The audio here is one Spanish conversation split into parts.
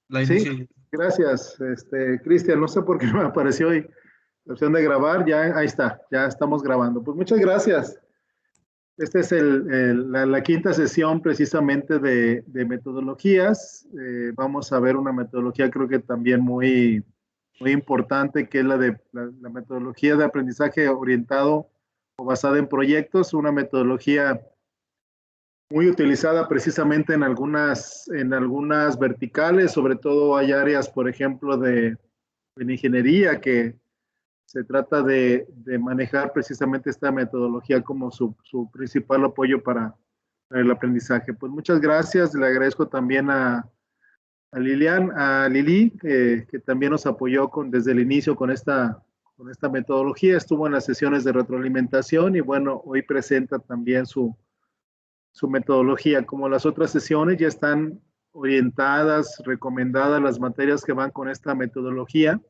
La Sí, inicio. gracias, Cristian. No sé por qué no me apareció hoy la opción de grabar. Ya, ahí está, ya estamos grabando. Pues muchas gracias. Esta es la quinta sesión precisamente de metodologías. Vamos a ver una metodología creo que también muy importante, que es la metodología de aprendizaje orientado o basada en proyectos, una metodología muy utilizada precisamente en algunas verticales. Sobre todo hay áreas, por ejemplo, en ingeniería, que se trata de manejar precisamente esta metodología como su principal apoyo para el aprendizaje. Pues muchas gracias. Le agradezco también a Lili, que también nos apoyó desde el inicio con esta metodología. Estuvo en las sesiones de retroalimentación y bueno, hoy presenta también su metodología. Como las otras sesiones ya están orientadas, recomendadas las materias que van con esta metodología,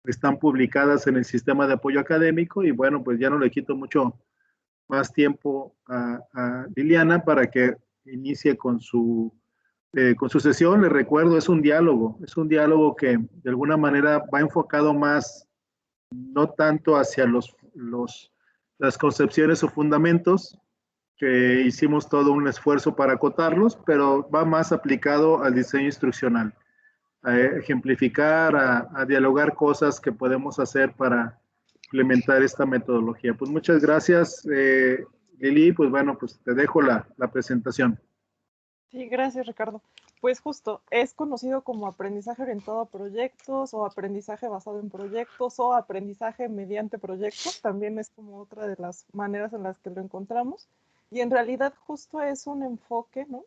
están publicadas en el sistema de apoyo académico y bueno, pues ya no le quito mucho más tiempo a Liliana para que inicie con su sesión. Les recuerdo, es un diálogo que de alguna manera va enfocado más, no tanto hacia las concepciones o fundamentos, que hicimos todo un esfuerzo para acotarlos, pero va más aplicado al diseño instruccional, a ejemplificar, a dialogar cosas que podemos hacer para implementar esta metodología. Pues muchas gracias, Lili. Pues bueno, pues te dejo la presentación. Sí, gracias, Ricardo. Pues justo, es conocido como aprendizaje orientado a proyectos o aprendizaje basado en proyectos o aprendizaje mediante proyectos. También es como otra de las maneras en las que lo encontramos. Y en realidad justo es un enfoque, ¿no? ¿Por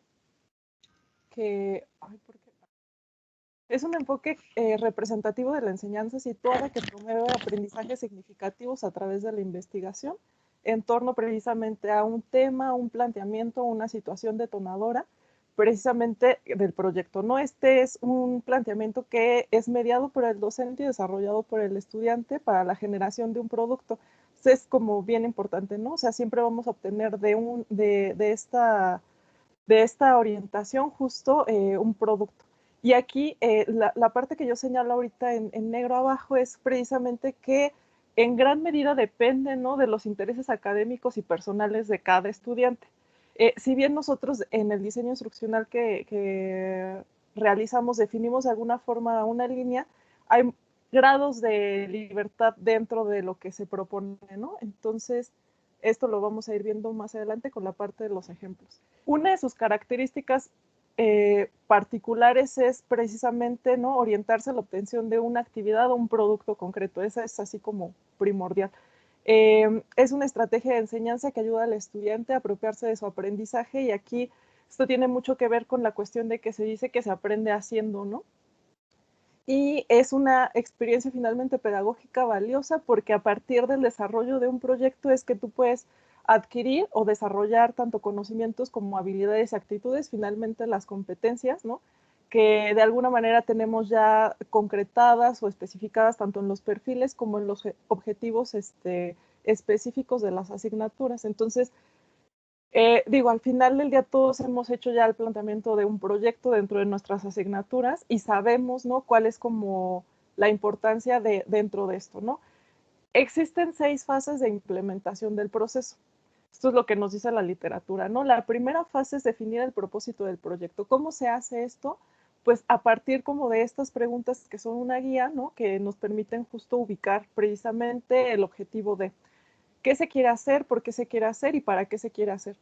qué? Es un enfoque representativo de la enseñanza situada que promueve aprendizajes significativos a través de la investigación en torno precisamente a un tema, un planteamiento, una situación detonadora precisamente del proyecto, ¿no? Este es un planteamiento que es mediado por el docente y desarrollado por el estudiante para la generación de un producto. Entonces, es como bien importante, ¿no? O sea, siempre vamos a obtener de esta orientación justo un producto. Y aquí la parte que yo señalo ahorita en negro abajo es precisamente que en gran medida depende, ¿no?, de los intereses académicos y personales de cada estudiante. Si bien nosotros en el diseño instruccional que realizamos definimos de alguna forma una línea, hay grados de libertad dentro de lo que se propone, ¿no? Entonces, esto lo vamos a ir viendo más adelante con la parte de los ejemplos. Una de sus características particulares es precisamente, ¿no?, orientarse a la obtención de una actividad o un producto concreto. Esa es así como primordial. Es una estrategia de enseñanza que ayuda al estudiante a apropiarse de su aprendizaje, y aquí esto tiene mucho que ver con la cuestión de que se dice que se aprende haciendo, ¿no? Y es una experiencia finalmente pedagógica valiosa porque a partir del desarrollo de un proyecto es que tú puedes adquirir o desarrollar tanto conocimientos como habilidades y actitudes, finalmente las competencias, ¿no?, que de alguna manera tenemos ya concretadas o especificadas tanto en los perfiles como en los objetivos específicos de las asignaturas. Entonces, digo, al final del día todos hemos hecho ya el planteamiento de un proyecto dentro de nuestras asignaturas y sabemos, ¿no?, cuál es como la importancia dentro de esto, ¿no? Existen 6 fases de implementación del proceso. Esto es lo que nos dice la literatura, ¿no? La primera fase es definir el propósito del proyecto. ¿Cómo se hace esto? Pues a partir como de estas preguntas que son una guía, ¿no?, que nos permiten justo ubicar precisamente el objetivo de qué se quiere hacer, por qué se quiere hacer y para qué se quiere hacer.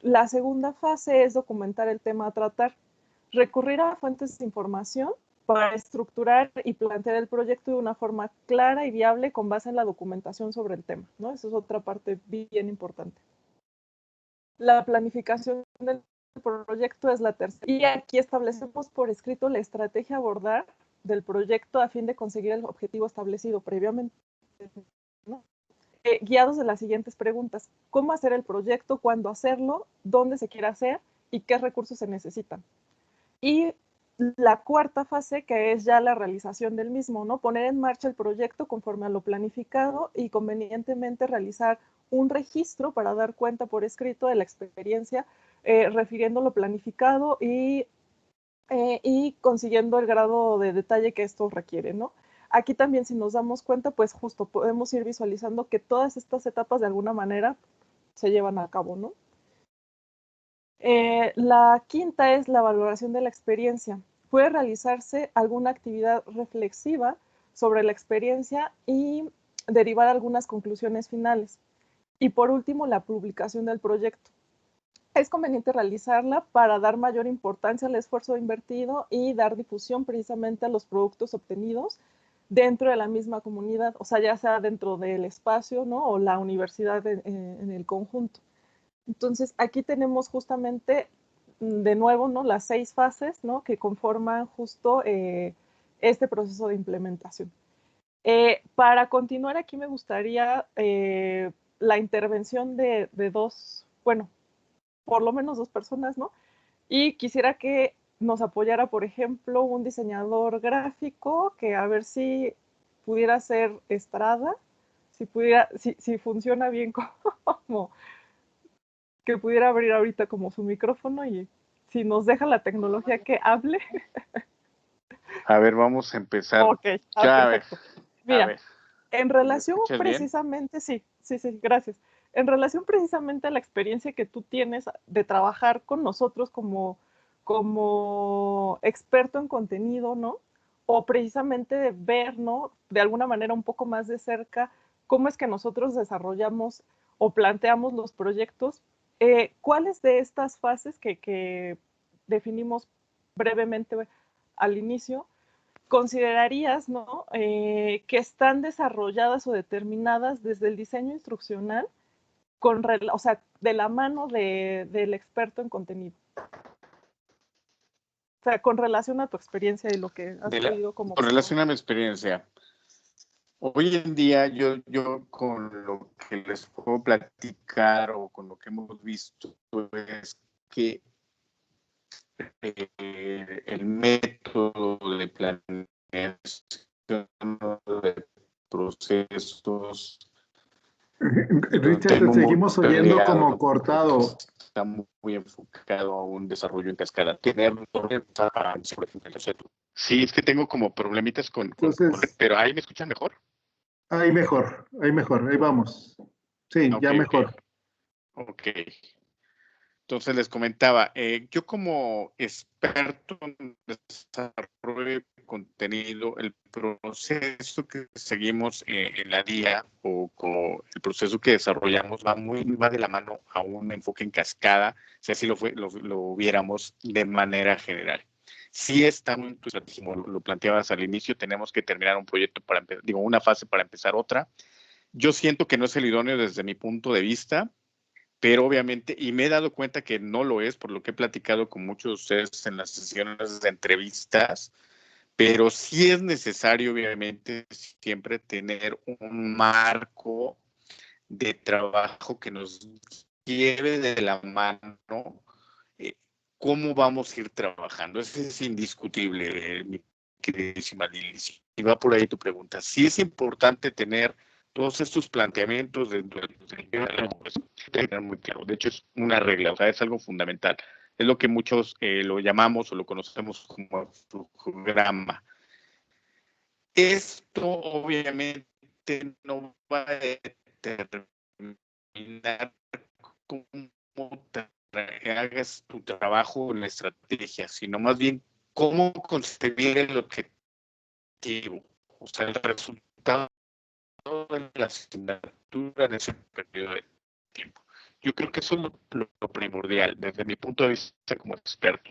La segunda fase es documentar el tema a tratar, recurrir a fuentes de información para estructurar y plantear el proyecto de una forma clara y viable con base en la documentación sobre el tema, ¿no? Esa es otra parte bien importante. La planificación del proyecto es la tercera. Y aquí establecemos por escrito la estrategia a abordar del proyecto a fin de conseguir el objetivo establecido previamente, ¿no? Guiados de las siguientes preguntas: ¿cómo hacer el proyecto? ¿Cuándo hacerlo? ¿Dónde se quiere hacer? ¿Y qué recursos se necesitan? Y la cuarta fase, que es ya la realización del mismo, ¿no? Poner en marcha el proyecto conforme a lo planificado y convenientemente realizar un registro para dar cuenta por escrito de la experiencia, refiriendo lo planificado y y consiguiendo el grado de detalle que esto requiere, ¿no? Aquí también, si nos damos cuenta, pues justo podemos ir visualizando que todas estas etapas de alguna manera se llevan a cabo, ¿no? La quinta es la valoración de la experiencia. Puede realizarse alguna actividad reflexiva sobre la experiencia y derivar algunas conclusiones finales. Y por último, la publicación del proyecto. Es conveniente realizarla para dar mayor importancia al esfuerzo invertido y dar difusión precisamente a los productos obtenidos dentro de la misma comunidad, o sea, ya sea dentro del espacio, ¿no? O la universidad en el conjunto. Entonces, aquí tenemos justamente, de nuevo, ¿no? Las 6 fases, ¿no? Que conforman justo este proceso de implementación. Para continuar, aquí me gustaría la intervención de dos, bueno, por lo menos 2 personas, ¿no? Y quisiera que nos apoyara, por ejemplo, un diseñador gráfico que a ver si pudiera ser Estrada, si funciona bien como que pudiera abrir ahorita como su micrófono y si nos deja la tecnología que hable. A ver, vamos a empezar. Ok, Ya, perfecto. a Mira, ver, en ¿me relación escuchas bien? precisamente, sí, gracias. En relación precisamente a la experiencia que tú tienes de trabajar con nosotros como experto en contenido, ¿no? O precisamente de ver, ¿no? De alguna manera un poco más de cerca cómo es que nosotros desarrollamos o planteamos los proyectos. ¿Cuáles de estas fases que definimos brevemente al inicio considerarías, ¿no? Que están desarrolladas o determinadas desde el diseño instruccional, o sea, de la mano del experto en contenido? O sea, con relación a tu experiencia y lo que has podido como Con observar. relación a mi experiencia, hoy en día yo con lo que les puedo platicar o con lo que hemos visto es que el método de planeación de procesos Richard, te seguimos oyendo como cortado. está muy enfocado a un desarrollo en cascada. Tener sí, es que tengo como problemitas Entonces, pero ahí me escuchan mejor. ahí vamos. Sí, ya Ok, mejor. ok. Entonces les comentaba, yo como experto en desarrollo de contenido, el proceso que seguimos en la DIA o el proceso que desarrollamos va de la mano a un enfoque en cascada, si así lo viéramos de manera general. Sí está muy, como lo planteabas al inicio, tenemos que terminar un proyecto una fase para empezar otra. Yo siento que no es el idóneo desde mi punto de vista, pero obviamente, y me he dado cuenta que no lo es, por lo que he platicado con muchos de ustedes en las sesiones de entrevistas, pero sí es necesario, obviamente, siempre tener un marco de trabajo que nos lleve de la mano cómo vamos a ir trabajando. Eso es indiscutible, mi queridísima Lili. Y va por ahí tu pregunta. Sí es importante tener todos estos planteamientos dentro del pues, tener muy claro. De hecho, es una regla, o sea, es algo fundamental. Es lo que muchos lo llamamos o lo conocemos como flujograma. Esto obviamente no va a determinar cómo hagas tu trabajo en la estrategia, sino más bien cómo concebir el objetivo, o sea, el resultado de la asignatura en ese periodo de tiempo. Yo creo que eso es lo primordial desde mi punto de vista como experto.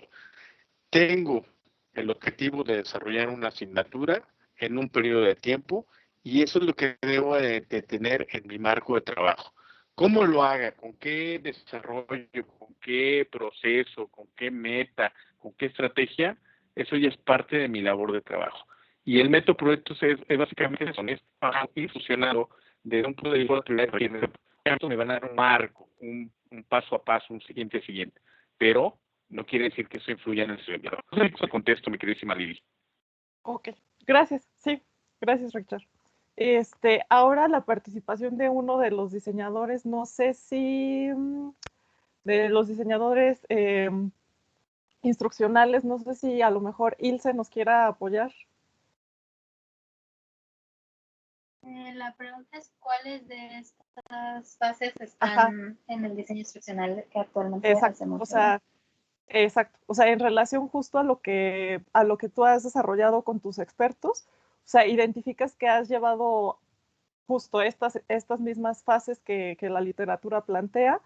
Tengo el objetivo de desarrollar una asignatura en un periodo de tiempo y eso es lo que debo de tener en mi marco de trabajo. ¿Cómo lo haga? ¿Con qué desarrollo? ¿Con qué proceso? ¿Con qué meta? ¿Con qué estrategia? Eso ya es parte de mi labor de trabajo. Y el método proyectos es básicamente eso, es ir fusionado desde un punto de vista de esto me van a dar un marco, un paso a paso, un siguiente. Pero no quiere decir que eso influya en el siguiente. Eso contesto, mi queridísima Lili. Ok, gracias, sí, gracias, Richard. Ahora la participación de uno de los diseñadores, no sé si de los diseñadores instruccionales. No sé si a lo mejor Ilse nos quiera apoyar. La pregunta es, ¿cuáles de estas fases están en el diseño instruccional que actualmente hacemos? Exacto. O sea, en relación justo a lo que tú has desarrollado con tus expertos, o sea, identificas que has llevado justo estas mismas fases que la literatura plantea,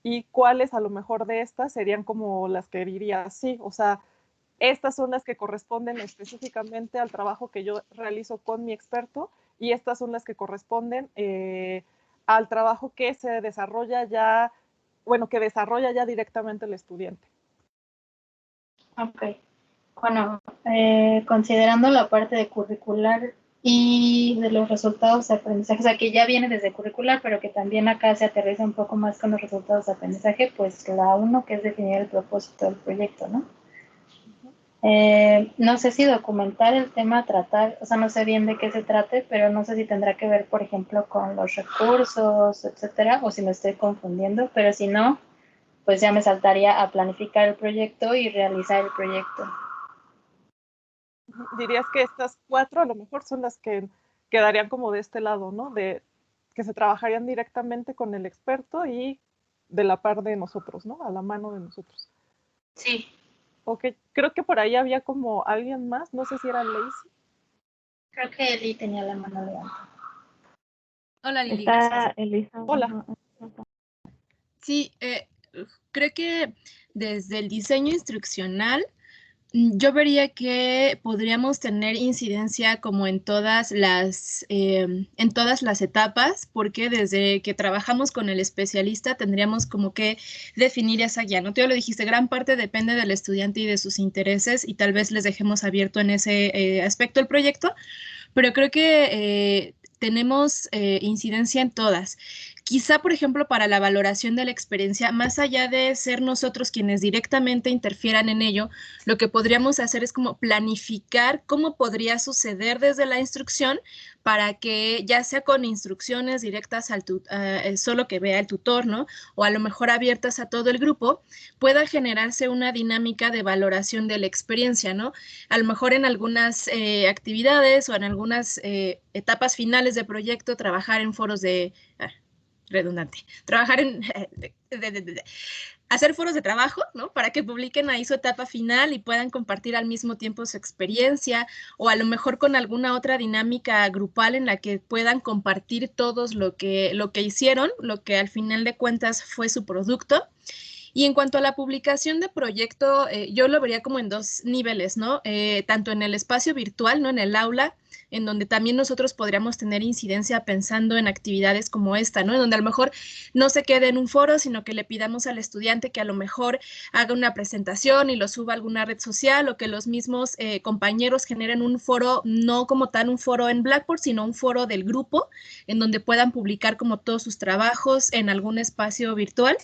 y cuáles a lo mejor de estas serían como las que dirías, sí, o sea, estas son las que corresponden específicamente al trabajo que yo realizo con mi experto, y estas son las que corresponden al trabajo que se desarrolla ya, bueno, que desarrolla ya directamente el estudiante. Ok. Bueno, considerando la parte de curricular y de los resultados de aprendizaje, o sea, que ya viene desde curricular, pero que también acá se aterriza un poco más con los resultados de aprendizaje, pues la uno, que es definir el propósito del proyecto, ¿no? No sé si documentar el tema, tratar, o sea, no sé bien de qué se trate, pero no sé si tendrá que ver, por ejemplo, con los recursos, etcétera, o si me estoy confundiendo, pero si no, pues ya me saltaría a planificar el proyecto y realizar el proyecto. Dirías que estas 4 a lo mejor son las que quedarían como de este lado, ¿no? De que se trabajarían directamente con el experto y de la par de nosotros, ¿no? A la mano de nosotros. Sí. Ok, creo que por ahí había como alguien más, no sé si era Lacey. Creo que Eli tenía la mano levantada. Hola, Lili, Está gracias. Elisa. Hola. Sí, creo que desde el diseño instruccional, yo vería que podríamos tener incidencia como en todas las etapas, porque desde que trabajamos con el especialista tendríamos como que definir esa guía, ¿no? Tú ya lo dijiste, gran parte depende del estudiante y de sus intereses, y tal vez les dejemos abierto en ese aspecto el proyecto, pero creo que tenemos incidencia en todas. Quizá, por ejemplo, para la valoración de la experiencia, más allá de ser nosotros quienes directamente interfieran en ello, lo que podríamos hacer es como planificar cómo podría suceder desde la instrucción, para que ya sea con instrucciones directas solo que vea el tutor, ¿no? O a lo mejor abiertas a todo el grupo, pueda generarse una dinámica de valoración de la experiencia, ¿no? A lo mejor en algunas actividades o en algunas etapas finales de proyecto, trabajar en foros redundante, trabajar en hacer foros de trabajo, ¿no? Para que publiquen ahí su etapa final y puedan compartir al mismo tiempo su experiencia, o a lo mejor con alguna otra dinámica grupal en la que puedan compartir todos lo que hicieron, lo que al final de cuentas fue su producto. Y en cuanto a la publicación de proyecto, yo lo vería como en 2 niveles, ¿no? Tanto en el espacio virtual, ¿no? En el aula, en donde también nosotros podríamos tener incidencia pensando en actividades como esta, ¿no? En donde a lo mejor no se quede en un foro, sino que le pidamos al estudiante que a lo mejor haga una presentación y lo suba a alguna red social, o que los mismos compañeros generen un foro, no como tal un foro en Blackboard, sino un foro del grupo, en donde puedan publicar como todos sus trabajos en algún espacio virtual.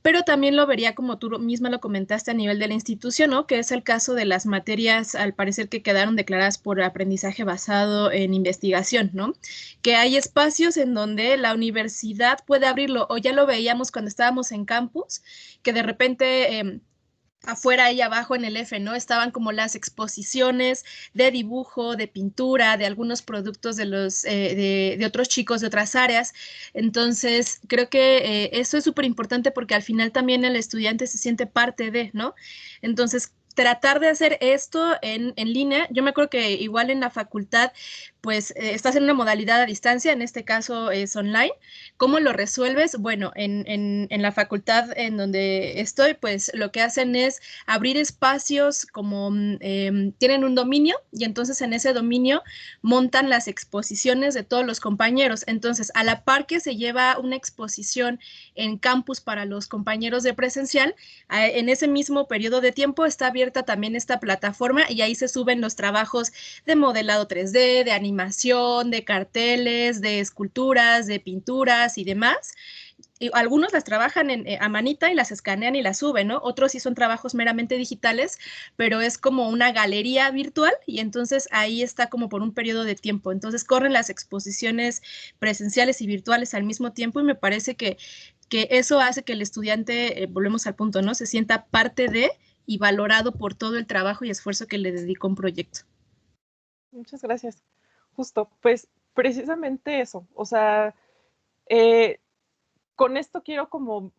Pero también lo vería, como tú misma lo comentaste, a nivel de la institución, ¿no? Que es el caso de las materias, al parecer, que quedaron declaradas por aprendizaje basado en investigación, ¿no? Que hay espacios en donde la universidad puede abrirlo, o ya lo veíamos cuando estábamos en campus, que de repente afuera y abajo en el F, ¿no? Estaban como las exposiciones de dibujo, de pintura, de algunos productos de otros chicos de otras áreas. Entonces, creo que eso es súper importante, porque al final también el estudiante se siente parte de, ¿no? Entonces, tratar de hacer esto en línea. Yo me acuerdo que igual en la facultad, pues estás en una modalidad a distancia, en este caso es online. ¿Cómo lo resuelves? Bueno, en la facultad en donde estoy, pues lo que hacen es abrir espacios como tienen un dominio, y entonces en ese dominio montan las exposiciones de todos los compañeros. Entonces, a la par que se lleva una exposición en campus para los compañeros de presencial, en ese mismo periodo de tiempo está abierta también esta plataforma, y ahí se suben los trabajos de modelado 3D, de animación, de carteles, de esculturas, de pinturas y demás. Y algunos las trabajan a manita y las escanean y las suben, ¿no? Otros sí son trabajos meramente digitales, pero es como una galería virtual, y entonces ahí está como por un periodo de tiempo. Entonces corren las exposiciones presenciales y virtuales al mismo tiempo, y me parece que eso hace que el estudiante, volvemos al punto, ¿no? Se sienta parte de, y valorado por todo el trabajo y esfuerzo que le dedicó a un proyecto. Muchas gracias. Justo, pues precisamente eso, o sea, con esto quiero como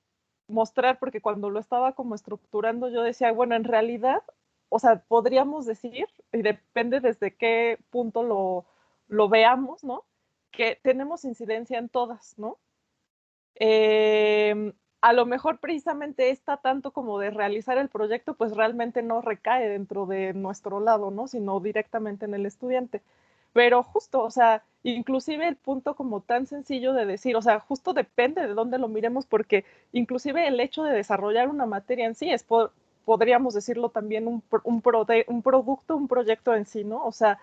mostrar, porque cuando lo estaba como estructurando yo decía, bueno, en realidad, o sea, podríamos decir, y depende desde qué punto lo veamos, ¿no? Que tenemos incidencia en todas, ¿no? A lo mejor precisamente esta tanto como de realizar el proyecto, pues realmente no recae dentro de nuestro lado, ¿no? Sino directamente en el estudiante. Pero justo, o sea, inclusive el punto como tan sencillo de decir, o sea, justo depende de dónde lo miremos, porque inclusive el hecho de desarrollar una materia en sí es, podríamos decirlo también, un producto, un proyecto en sí, ¿no? O sea,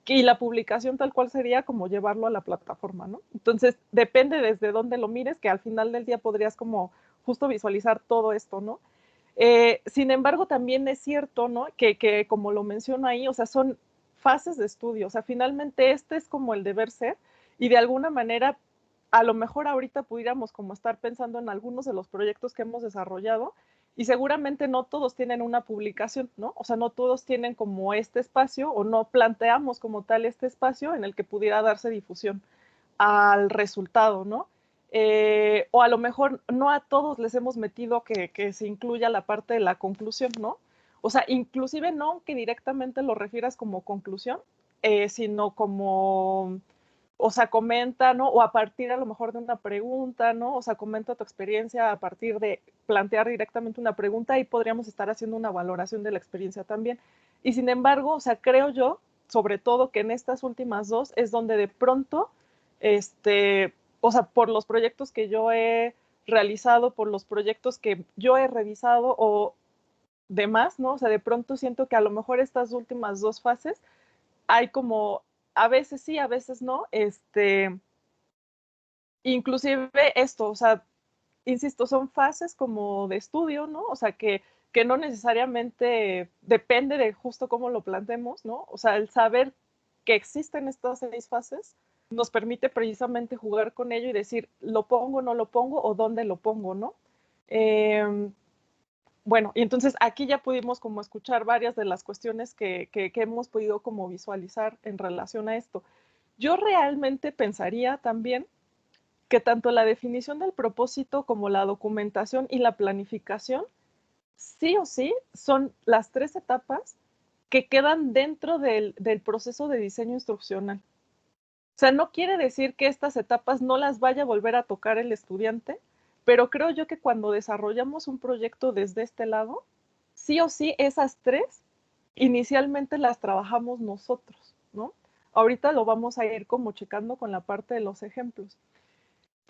y la publicación tal cual sería como llevarlo a la plataforma, ¿no? Entonces, depende desde dónde lo mires, que al final del día podrías como justo visualizar todo esto, ¿no? Sin embargo, también es cierto, ¿no? Que como lo menciono ahí, o sea, son fases de estudio, o sea, finalmente este es como el deber ser y de alguna manera, a lo mejor ahorita pudiéramos como estar pensando en algunos de los proyectos que hemos desarrollado y seguramente no todos tienen una publicación, ¿no? O sea, no todos tienen como este espacio o no planteamos como tal este espacio en el que pudiera darse difusión al resultado, ¿no? O a lo mejor no a todos les hemos metido que se incluya la parte de la conclusión, ¿no? O sea, inclusive no que directamente lo refieras como conclusión, sino como, o sea, comenta, ¿no? O a partir a lo mejor de una pregunta, ¿no? O sea, comenta tu experiencia a partir de plantear directamente una pregunta y podríamos estar haciendo una valoración de la experiencia también. Y sin embargo, o sea, creo yo, sobre todo que en estas últimas dos es donde de pronto, o sea, por los proyectos que yo he realizado, por los proyectos que yo he revisado o demás, ¿no? O sea, de pronto siento que a lo mejor estas últimas dos fases hay como, a veces sí, a veces no, inclusive esto, o sea, insisto, son fases como de estudio, ¿no? O sea, que no necesariamente depende de justo cómo lo planteemos, ¿no? O sea, el saber que existen estas 6 fases nos permite precisamente jugar con ello y decir, ¿lo pongo, no lo pongo o dónde lo pongo, ¿no? Bueno, y entonces aquí ya pudimos como escuchar varias de las cuestiones que hemos podido como visualizar en relación a esto. Yo realmente pensaría también que tanto la definición del propósito como la documentación y la planificación, sí o sí, son las 3 etapas que quedan dentro del proceso de diseño instruccional. O sea, no quiere decir que estas etapas no las vaya a volver a tocar el estudiante, pero creo yo que cuando desarrollamos un proyecto desde este lado, sí o sí esas 3 inicialmente las trabajamos nosotros, ¿no? Ahorita lo vamos a ir como checando con la parte de los ejemplos.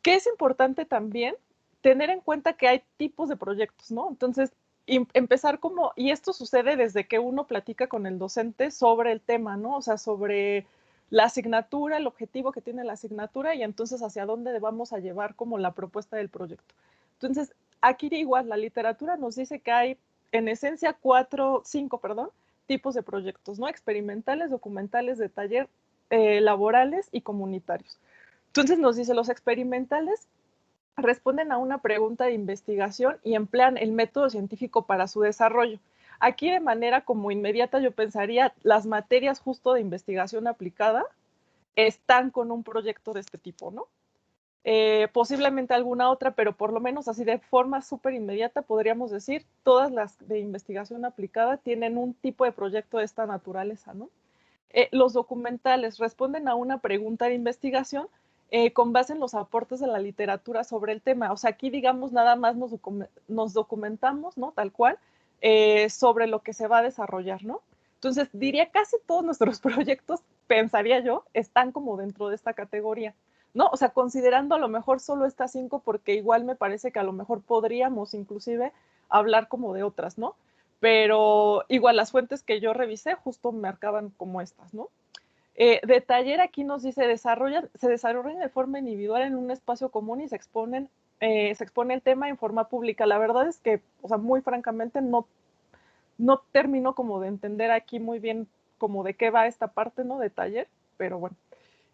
¿Qué es importante también? Tener en cuenta que hay tipos de proyectos, ¿no? Entonces, empezar como, y esto sucede desde que uno platica con el docente sobre el tema, ¿no? O sea, sobre la asignatura, el objetivo que tiene la asignatura y entonces hacia dónde vamos a llevar como la propuesta del proyecto. Entonces, aquí igual, la literatura nos dice que hay en esencia 5, tipos de proyectos, ¿no? Experimentales, documentales, de taller, laborales y comunitarios. Entonces nos dice, los experimentales responden a una pregunta de investigación y emplean el método científico para su desarrollo. Aquí de manera como inmediata yo pensaría, las materias justo de investigación aplicada están con un proyecto de este tipo, ¿no? Posiblemente alguna otra, pero por lo menos así de forma súper inmediata podríamos decir, todas las de investigación aplicada tienen un tipo de proyecto de esta naturaleza, ¿no? Los documentales responden a una pregunta de investigación con base en los aportes de la literatura sobre el tema. O sea, aquí, digamos, nada más nos documentamos, ¿no? Tal cual, sobre lo que se va a desarrollar, ¿no? Entonces, diría casi todos nuestros proyectos, pensaría yo, están como dentro de esta categoría, ¿no? O sea, considerando a lo mejor solo estas 5, porque igual me parece que a lo mejor podríamos inclusive hablar como de otras, ¿no? Pero igual las fuentes que yo revisé justo marcaban como estas, ¿no? De taller aquí nos dice, se desarrollan de forma individual en un espacio común y se expone el tema en forma pública. La verdad es que, o sea, muy francamente, no termino como de entender aquí muy bien como de qué va esta parte, ¿no? De taller, pero bueno.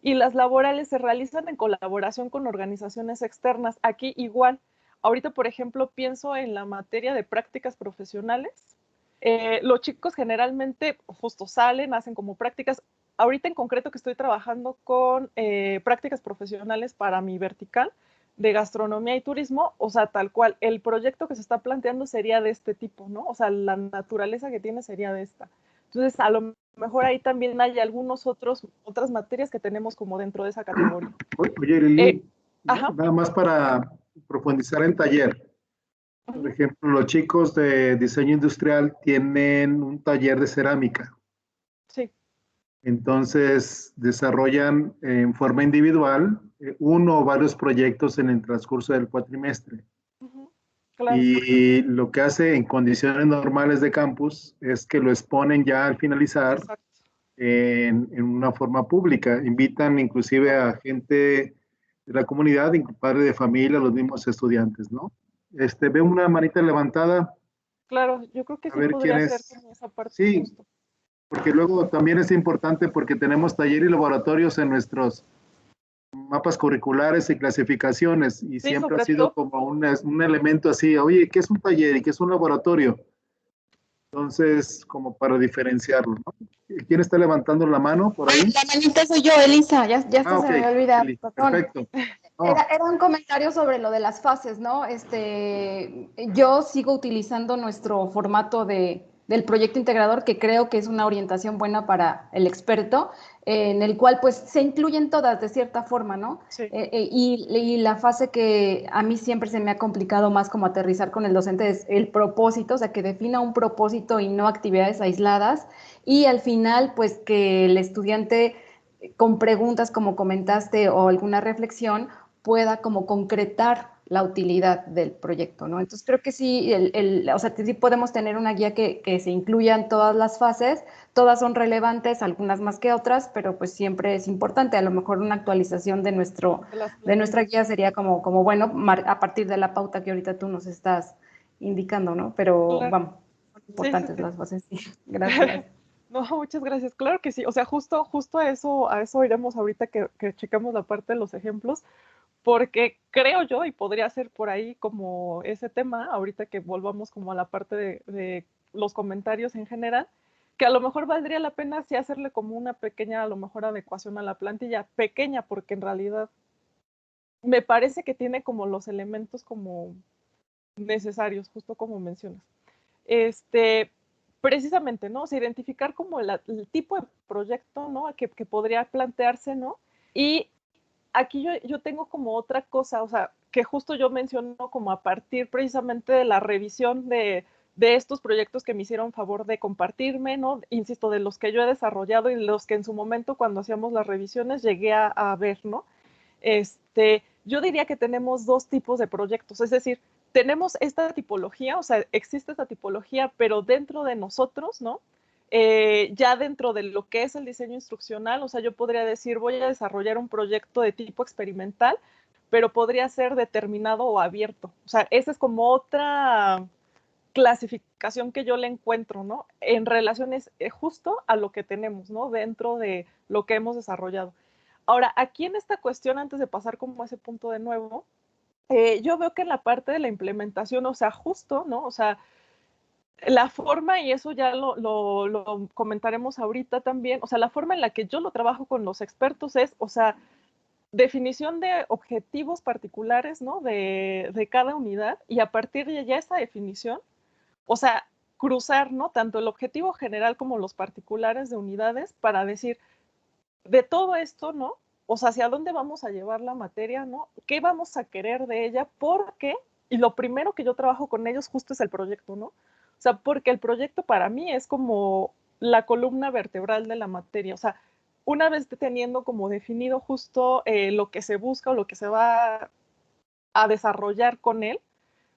Y las laborales se realizan en colaboración con organizaciones externas. Aquí igual, ahorita, por ejemplo, pienso en la materia de prácticas profesionales. Los chicos generalmente justo salen, hacen como prácticas. Ahorita en concreto que estoy trabajando con prácticas profesionales para mi vertical de gastronomía y turismo, o sea, tal cual, el proyecto que se está planteando sería de este tipo, ¿no? O sea, la naturaleza que tiene sería de esta. Entonces, a lo mejor ahí también hay otras materias que tenemos como dentro de esa categoría. Oye, Lili, Ajá. nada más para profundizar en taller. Por ejemplo, los chicos de diseño industrial tienen un taller de cerámica. Sí. Entonces, desarrollan en forma individual uno o varios proyectos en el transcurso del cuatrimestre. Claro. Y lo que hace en condiciones normales de campus es que lo exponen ya al finalizar en una forma pública. Invitan inclusive a gente de la comunidad, padres de familia, los mismos estudiantes, ¿no? Veo una manita levantada. Claro, yo creo que A sí ver quién podría ser es. como esa parte Sí, justo. porque luego también es importante porque tenemos taller y laboratorios en nuestros mapas curriculares y clasificaciones y Sí, siempre ha sobre sido todo. como un elemento así, oye, ¿qué es un taller y qué es un laboratorio? Entonces, como para diferenciarlo, ¿no? ¿Quién está levantando la mano por ahí? La manita soy yo, Elisa, ya Ah, hasta ok, se me había olvidado, Eli, perdón. perfecto. Oh, Era un comentario sobre lo de las fases, ¿no? Yo sigo utilizando nuestro formato del proyecto integrador, que creo que es una orientación buena para el experto, en el cual pues se incluyen todas de cierta forma, ¿no? Sí. Y la fase que a mí siempre se me ha complicado más como aterrizar con el docente es el propósito, o sea, que defina un propósito y no actividades aisladas, y al final pues que el estudiante con preguntas como comentaste o alguna reflexión pueda como concretar la utilidad del proyecto, ¿no? Entonces creo que sí, o sea, sí podemos tener una guía que se incluya en todas las fases, todas son relevantes, algunas más que otras, pero pues siempre es importante, a lo mejor una actualización de nuestra guía sería como bueno, a partir de la pauta que ahorita tú nos estás indicando, ¿no? Pero Claro. vamos, son importantes Sí. las fases, sí. Gracias. No, muchas gracias. Claro que sí. O sea, justo a eso iremos ahorita que checamos la parte de los ejemplos, porque creo yo, y podría ser por ahí como ese tema, ahorita que volvamos como a la parte de los comentarios en general, que a lo mejor valdría la pena sí hacerle como una pequeña, a lo mejor adecuación a la plantilla, pequeña, porque en realidad me parece que tiene como los elementos como necesarios, justo como mencionas. Precisamente, ¿no? O sea, identificar como el tipo de proyecto, ¿no? Que podría plantearse, ¿no? Y aquí yo tengo como otra cosa, o sea, que justo yo menciono como a partir precisamente de la revisión de estos proyectos que me hicieron favor de compartirme, ¿no? Insisto, de los que yo he desarrollado y los que en su momento cuando hacíamos las revisiones llegué a ver, ¿no? Yo diría que tenemos dos tipos de proyectos, es decir, tenemos esta tipología, o sea, existe esta tipología, pero dentro de nosotros, ¿no? Ya dentro de lo que es el diseño instruccional, o sea, yo podría decir, voy a desarrollar un proyecto de tipo experimental, pero podría ser determinado o abierto. O sea, esa es como otra clasificación que yo le encuentro, ¿no? En relaciones justo a lo que tenemos, ¿no? Dentro de lo que hemos desarrollado. Ahora, aquí en esta cuestión, antes de pasar como a ese punto de nuevo, yo veo que en la parte de la implementación, o sea, justo, ¿no? O sea, la forma, y eso ya lo comentaremos ahorita también, o sea, la forma en la que yo lo trabajo con los expertos es, o sea, definición de objetivos particulares, ¿no? De cada unidad, y a partir de ya esa definición, o sea, cruzar, ¿no? Tanto el objetivo general como los particulares de unidades para decir, de todo esto, ¿no? O sea, hacia dónde vamos a llevar la materia, ¿no? ¿Qué vamos a querer de ella? ¿Por qué? Y lo primero que yo trabajo con ellos justo es el proyecto, ¿no? O sea, porque el proyecto para mí es como la columna vertebral de la materia. O sea, una vez teniendo como definido justo lo que se busca o lo que se va a desarrollar con él,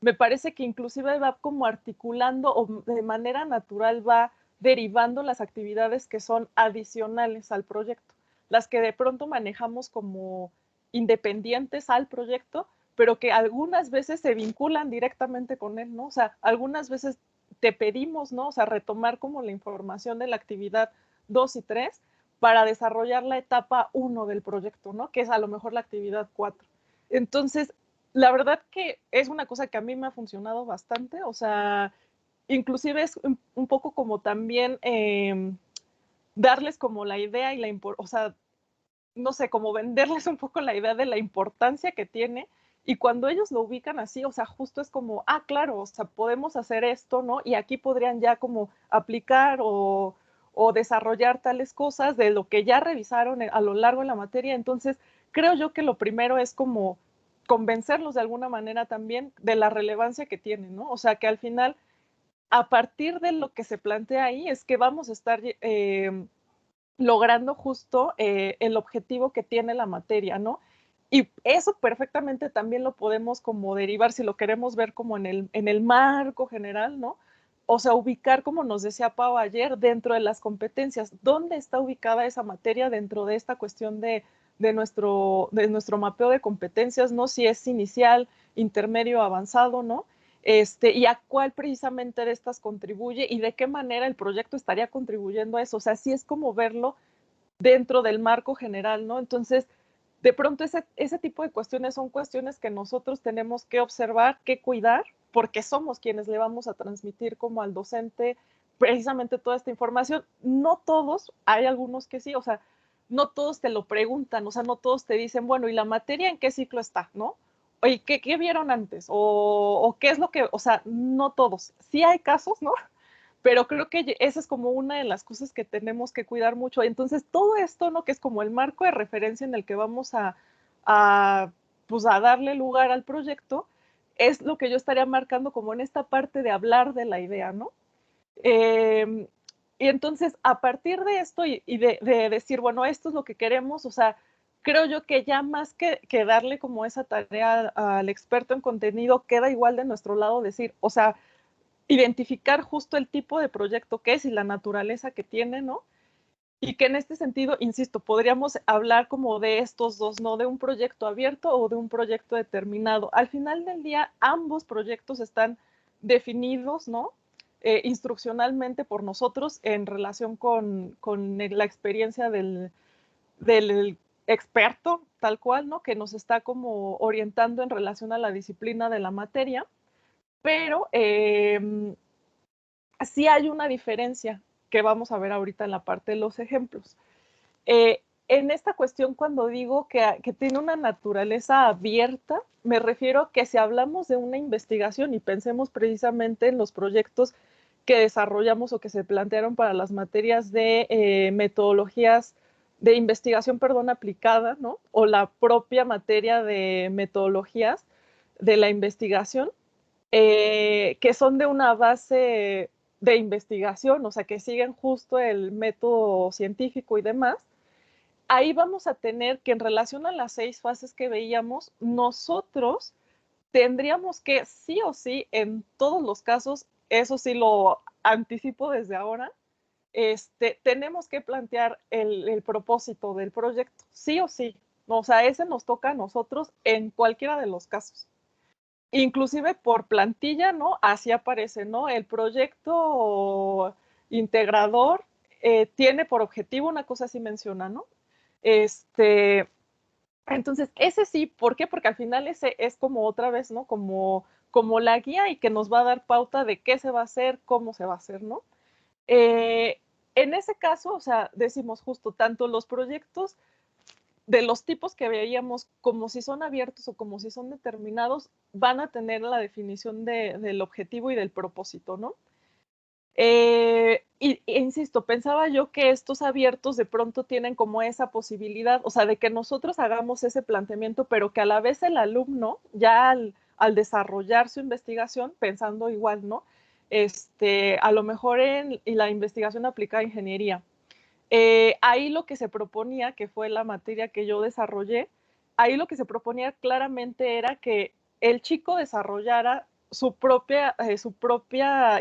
me parece que inclusive va como articulando o de manera natural va derivando las actividades que son adicionales al proyecto, las que de pronto manejamos como independientes al proyecto, pero que algunas veces se vinculan directamente con él, ¿no? O sea, algunas veces te pedimos, ¿no? O sea, retomar como la información de la actividad 2 y 3 para desarrollar la etapa 1 del proyecto, ¿no? Que es a lo mejor la actividad 4. Entonces, la verdad que es una cosa que a mí me ha funcionado bastante, o sea, inclusive es un poco como también darles como la idea y o sea, no sé, como venderles un poco la idea de la importancia que tiene, y cuando ellos lo ubican así, o sea, justo es como, ah, claro, o sea, podemos hacer esto, ¿no? Y aquí podrían ya como aplicar o desarrollar tales cosas de lo que ya revisaron a lo largo de la materia. Entonces, creo yo que lo primero es como convencerlos de alguna manera también de la relevancia que tiene, ¿no? O sea, que al final, a partir de lo que se plantea ahí, es que vamos a estar logrando justo el objetivo que tiene la materia, ¿no? Y eso perfectamente también lo podemos como derivar, si lo queremos ver como en el marco general, ¿no? O sea, ubicar, como nos decía Pau ayer, dentro de las competencias. ¿Dónde está ubicada esa materia dentro de esta cuestión de nuestro mapeo de competencias, ¿no? Si es inicial, intermedio, avanzado, ¿no? Y a cuál precisamente de estas contribuye y de qué manera el proyecto estaría contribuyendo a eso. O sea, sí es como verlo dentro del marco general, ¿no? Entonces, de pronto ese tipo de cuestiones son cuestiones que nosotros tenemos que observar, que cuidar, porque somos quienes le vamos a transmitir como al docente precisamente toda esta información. No todos, hay algunos que sí, o sea, no todos te lo preguntan, o sea, no todos te dicen, bueno, ¿y la materia en qué ciclo está, no? Oye, ¿qué vieron antes? O qué es lo que, o sea, no todos. Sí hay casos, ¿no? Pero creo que esa es como una de las cosas que tenemos que cuidar mucho. Entonces, todo esto, ¿no? Que es como el marco de referencia en el que vamos pues a darle lugar al proyecto, es lo que yo estaría marcando como en esta parte de hablar de la idea, ¿no? Y entonces, a partir de esto y de decir, bueno, esto es lo que queremos, o sea, creo yo que ya más que darle como esa tarea al experto en contenido, queda igual de nuestro lado decir, o sea, identificar justo el tipo de proyecto que es y la naturaleza que tiene, ¿no? Y que en este sentido, insisto, podríamos hablar como de estos dos, ¿no? De un proyecto abierto o de un proyecto determinado. Al final del día, ambos proyectos están definidos, ¿no? Instruccionalmente por nosotros en relación con la experiencia del experto, tal cual, ¿no? Que nos está como orientando en relación a la disciplina de la materia, pero sí hay una diferencia que vamos a ver ahorita en la parte de los ejemplos. En esta cuestión, cuando digo que tiene una naturaleza abierta, me refiero a que si hablamos de una investigación y pensemos precisamente en los proyectos que desarrollamos o que se plantearon para las materias de metodologías de investigación, perdón, aplicada, ¿no? O la propia materia de metodologías de la investigación, que son de una base de investigación, o sea, que siguen justo el método científico y demás. Ahí vamos a tener que en relación a las 6 fases que veíamos, nosotros tendríamos que sí o sí, en todos los casos, eso sí lo anticipo desde ahora, tenemos que plantear el propósito del proyecto, sí o sí. O sea, ese nos toca a nosotros en cualquiera de los casos. Inclusive por plantilla, ¿no? Así aparece, ¿no? El proyecto integrador tiene por objetivo, una cosa así menciona, ¿no? Entonces, ese sí, ¿por qué? Porque al final ese es como otra vez, ¿no? Como la guía y que nos va a dar pauta de qué se va a hacer, cómo se va a hacer, ¿no? En ese caso, o sea, decimos justo, tanto los proyectos de los tipos que veíamos, como si son abiertos o como si son determinados, van a tener la definición del objetivo y del propósito, ¿no? Insisto, pensaba yo que estos abiertos de pronto tienen como esa posibilidad, o sea, de que nosotros hagamos ese planteamiento, pero que a la vez el alumno, ya al desarrollar su investigación, pensando igual, ¿no? A lo mejor en la investigación aplicada a ingeniería, ahí lo que se proponía, que fue la materia que yo desarrollé, ahí lo que se proponía claramente era que el chico desarrollara su propia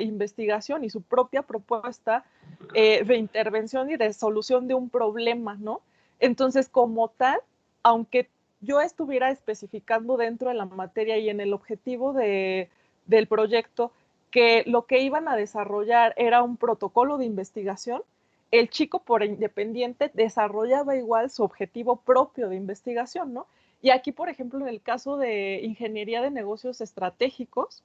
investigación y su propia propuesta de intervención y de solución de un problema, ¿no? Entonces, como tal, aunque yo estuviera especificando dentro de la materia y en el objetivo del proyecto que lo que iban a desarrollar era un protocolo de investigación, el chico por independiente desarrollaba igual su objetivo propio de investigación, ¿no? Y aquí, por ejemplo, en el caso de ingeniería de negocios estratégicos,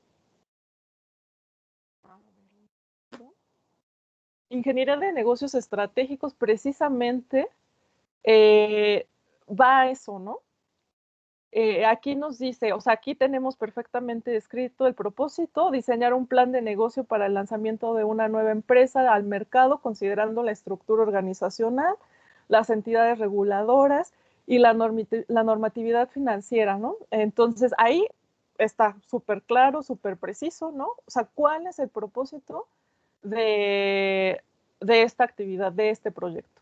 ingeniería de negocios estratégicos precisamente va a eso, ¿no? Aquí nos dice, o sea, aquí tenemos perfectamente descrito el propósito, diseñar un plan de negocio para el lanzamiento de una nueva empresa al mercado, considerando la estructura organizacional, las entidades reguladoras y la normatividad financiera, ¿no? Entonces, ahí está súper claro, súper preciso, ¿no? O sea, ¿cuál es el propósito de esta actividad, de este proyecto?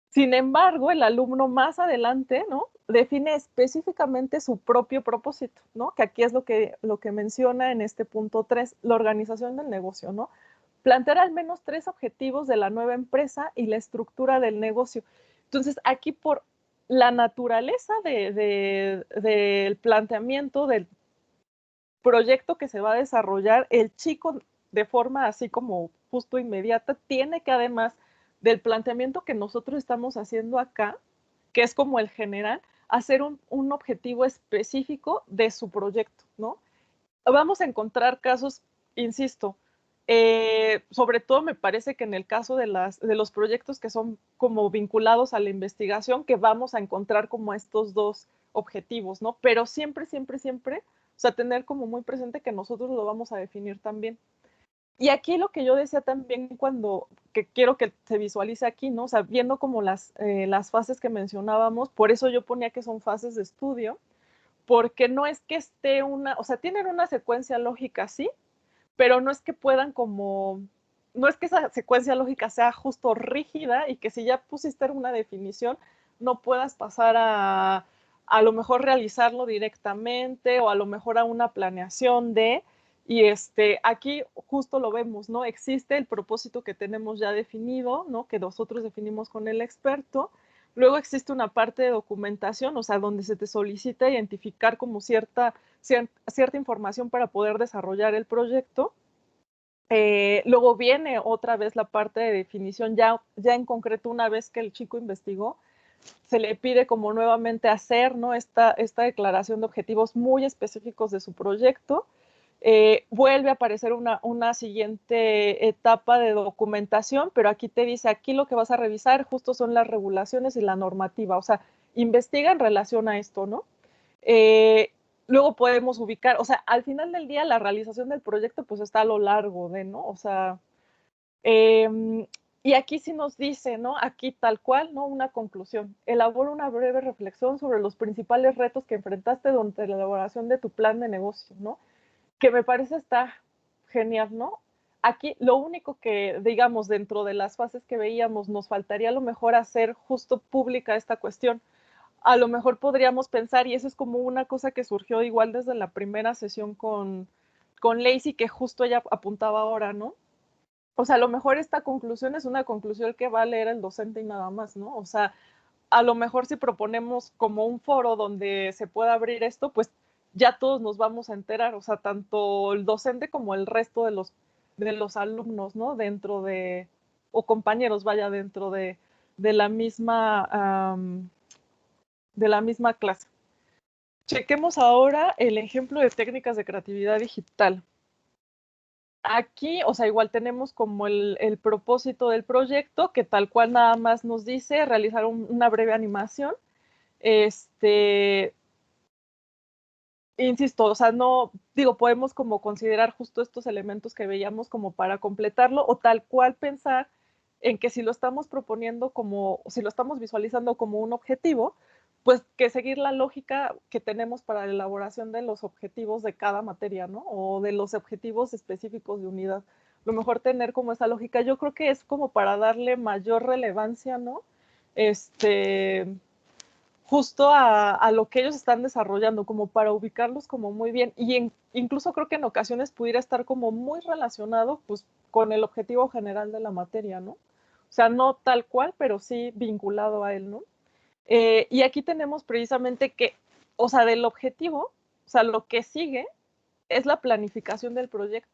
Sin embargo, el alumno más adelante, ¿no? Define específicamente su propio propósito, ¿no? Que aquí es lo que menciona en este punto 3, la organización del negocio, ¿no? Plantear al menos 3 objetivos de la nueva empresa y la estructura del negocio. Entonces, aquí por la naturaleza del planteamiento del proyecto que se va a desarrollar, el chico de forma así como justo inmediata tiene que además del planteamiento que nosotros estamos haciendo acá, que es como el general, hacer un objetivo específico de su proyecto, ¿no? Vamos a encontrar casos, insisto, sobre todo me parece que en el caso de los proyectos que son como vinculados a la investigación, que vamos a encontrar como estos dos objetivos, ¿no? Pero siempre, siempre, siempre, o sea, tener como muy presente que nosotros lo vamos a definir también. Y aquí lo que yo decía también que quiero que se visualice aquí, ¿no? O sea, viendo como las fases que mencionábamos, por eso yo ponía que son fases de estudio, porque no es que esté o sea, tienen una secuencia lógica, sí, pero no es que puedan no es que esa secuencia lógica sea justo rígida y que si ya pusiste una definición, no puedas pasar a lo mejor realizarlo directamente o a lo mejor a una planeación y aquí justo lo vemos, ¿no? Existe el propósito que tenemos ya definido, ¿no? Que nosotros definimos con el experto. Luego existe una parte de documentación, o sea, donde se te solicita identificar como cierta información para poder desarrollar el proyecto. Luego viene otra vez la parte de definición, ya en concreto una vez que el chico investigó, se le pide como nuevamente hacer, ¿no? esta declaración de objetivos muy específicos de su proyecto. Vuelve a aparecer una siguiente etapa de documentación, pero aquí te dice, aquí lo que vas a revisar justo son las regulaciones y la normativa, o sea, investiga en relación a esto, ¿no? Luego podemos ubicar, o sea, al final del día la realización del proyecto pues está a lo largo ¿no? O sea, y aquí sí nos dice, ¿no? Aquí tal cual, ¿no? Una conclusión. Elabora una breve reflexión sobre los principales retos que enfrentaste durante la elaboración de tu plan de negocio, ¿no? Que me parece está genial, ¿no? Aquí lo único que, digamos, dentro de las fases que veíamos, nos faltaría a lo mejor hacer justo pública esta cuestión. A lo mejor podríamos pensar, y eso es como una cosa que surgió igual desde la primera sesión con Lacey, que justo ella apuntaba ahora, ¿no? O sea, a lo mejor esta conclusión es una conclusión que va a leer el docente y nada más, ¿no? O sea, a lo mejor si proponemos como un foro donde se pueda abrir esto, pues ya todos nos vamos a enterar, o sea, tanto el docente como el resto de los alumnos, ¿no? O compañeros, vaya, dentro de la misma, de la misma clase. Chequemos ahora el ejemplo de técnicas de creatividad digital. Aquí, o sea, igual tenemos como el propósito del proyecto, que tal cual nada más nos dice realizar una breve animación. Insisto, o sea, no, digo, podemos como considerar justo estos elementos que veíamos como para completarlo o tal cual pensar en que si lo estamos proponiendo si lo estamos visualizando como un objetivo, pues que seguir la lógica que tenemos para la elaboración de los objetivos de cada materia, ¿no? O de los objetivos específicos de unidad. Lo mejor tener como esa lógica, yo creo que es como para darle mayor relevancia, ¿no? Justo a lo que ellos están desarrollando, como para ubicarlos como muy bien. Y incluso creo que en ocasiones pudiera estar como muy relacionado pues con el objetivo general de la materia, ¿no? O sea, no tal cual, pero sí vinculado a él, ¿no? Y aquí tenemos precisamente que, o sea, del objetivo, o sea, lo que sigue es la planificación del proyecto.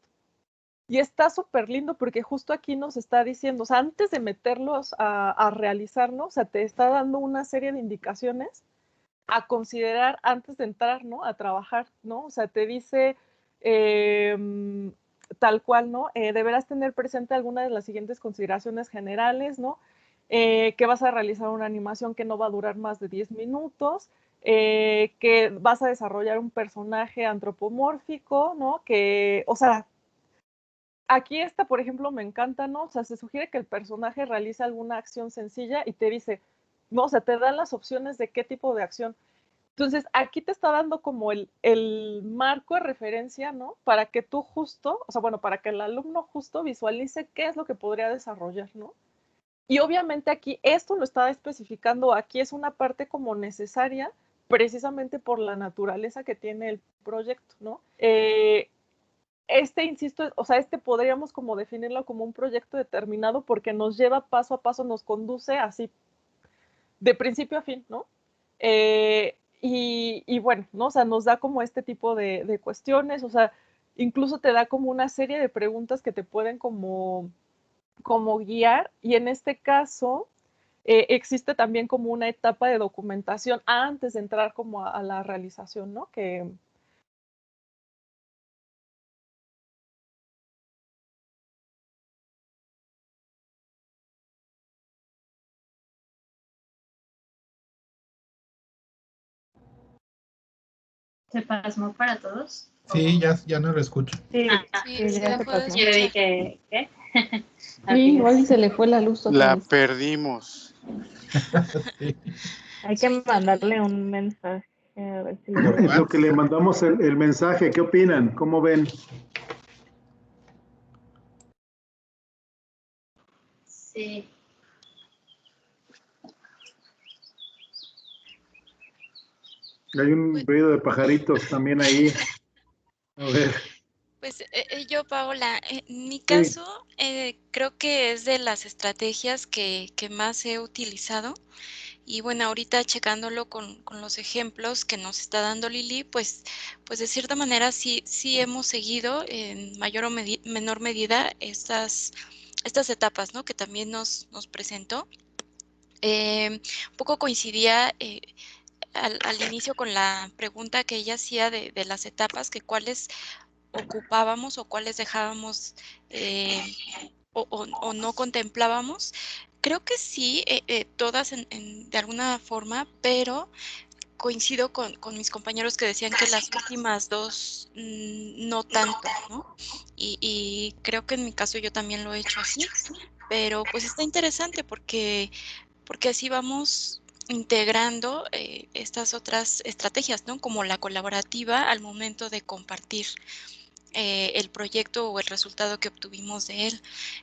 Y está súper lindo porque justo aquí nos está diciendo, o sea, antes de meterlos a realizarlo, o sea, te está dando una serie de indicaciones a considerar antes de entrar, ¿no? A trabajar, ¿no? O sea, te dice, tal cual, ¿no? Deberás tener presente algunas de las siguientes consideraciones generales, ¿no? Que vas a realizar una animación que no va a durar más de 10 minutos, que vas a desarrollar un personaje antropomórfico, ¿no? Que, o sea, aquí esta, por ejemplo, me encanta, ¿no? O sea, se sugiere que el personaje realice alguna acción sencilla y te dice, no, o sea, te dan las opciones de qué tipo de acción. Entonces, aquí te está dando como el marco de referencia, ¿no? Para que tú justo, o sea, bueno, para que el alumno justo visualice qué es lo que podría desarrollar, ¿no? Y obviamente aquí esto lo está especificando, aquí es una parte como necesaria precisamente por la naturaleza que tiene el proyecto, ¿no? Insisto, o sea, podríamos como definirlo como un proyecto determinado porque nos lleva paso a paso, nos conduce así de principio a fin, ¿no? Y bueno, ¿no? O sea, nos da como este tipo de cuestiones, o sea, incluso te da como una serie de preguntas que te pueden como guiar y en este caso existe también como una etapa de documentación antes de entrar como a la realización, ¿no? Que, ¿Se pasmó para todos? Sí, ya no lo escucho. Sí, Sí, sí, se ya la se puedo pasó. Yo escuchar. dije, ¿qué? Sí, igual se le fue la luz otra La vez. perdimos. Sí. Hay Su que mandarle internet. un mensaje a ver si le Por Es lo que le WhatsApp. mandamos el mensaje. ¿Qué opinan? ¿Cómo ven? Sí. Hay un Pues, ruido de pajaritos también ahí. A ver, pues, yo, Paola, en mi sí. caso, creo que es de las estrategias que más he utilizado. Y bueno, ahorita checándolo con los ejemplos que nos está dando Lili, pues de cierta manera sí hemos seguido en mayor o menor medida estas etapas, ¿no? Que también nos presentó. Un poco coincidía al inicio con la pregunta que ella hacía de las etapas, que cuáles ocupábamos o cuáles dejábamos o no contemplábamos. Creo que sí, todas de alguna forma, pero coincido con mis compañeros que decían que las últimas dos no tanto, ¿no? Y creo que en mi caso yo también lo he hecho así, pero pues está interesante porque así vamos integrando estas otras estrategias, ¿no? Como la colaborativa al momento de compartir el proyecto o el resultado que obtuvimos de él.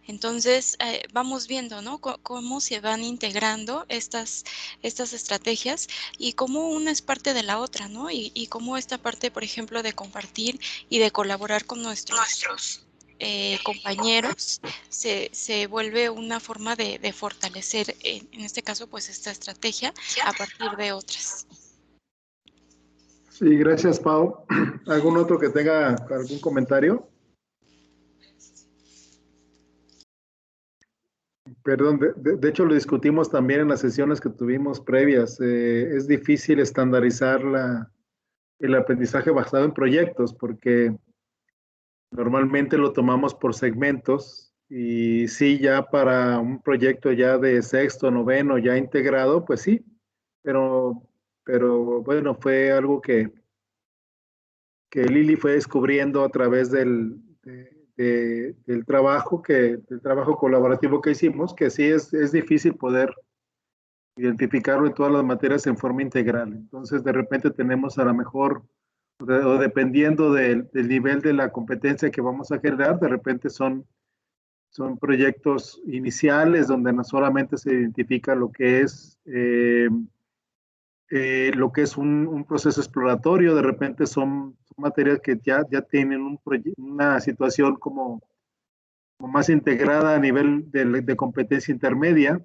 Entonces, vamos viendo, ¿no? Cómo se van integrando estas estrategias y cómo una es parte de la otra, ¿no? Y cómo esta parte, por ejemplo, de compartir y de colaborar con nuestros compañeros se vuelve una forma de fortalecer, en este caso, pues esta estrategia a partir de otras. Sí, gracias, Pau. ¿Algún otro que tenga algún comentario? Perdón, de hecho lo discutimos también en las sesiones que tuvimos previas. Es difícil estandarizar el aprendizaje basado en proyectos porque normalmente lo tomamos por segmentos y sí, ya para un proyecto ya de sexto, noveno, ya integrado, pues sí, pero, pero bueno, fue algo que Lili fue descubriendo a través del trabajo del trabajo colaborativo que hicimos, que sí es difícil poder identificarlo en todas las materias en forma integral. Entonces, de repente tenemos a lo mejor, o dependiendo del nivel de la competencia que vamos a generar, de repente son proyectos iniciales donde no solamente se identifica lo que es un proceso exploratorio, de repente son materias que ya tienen una situación como más integrada a nivel de competencia intermedia,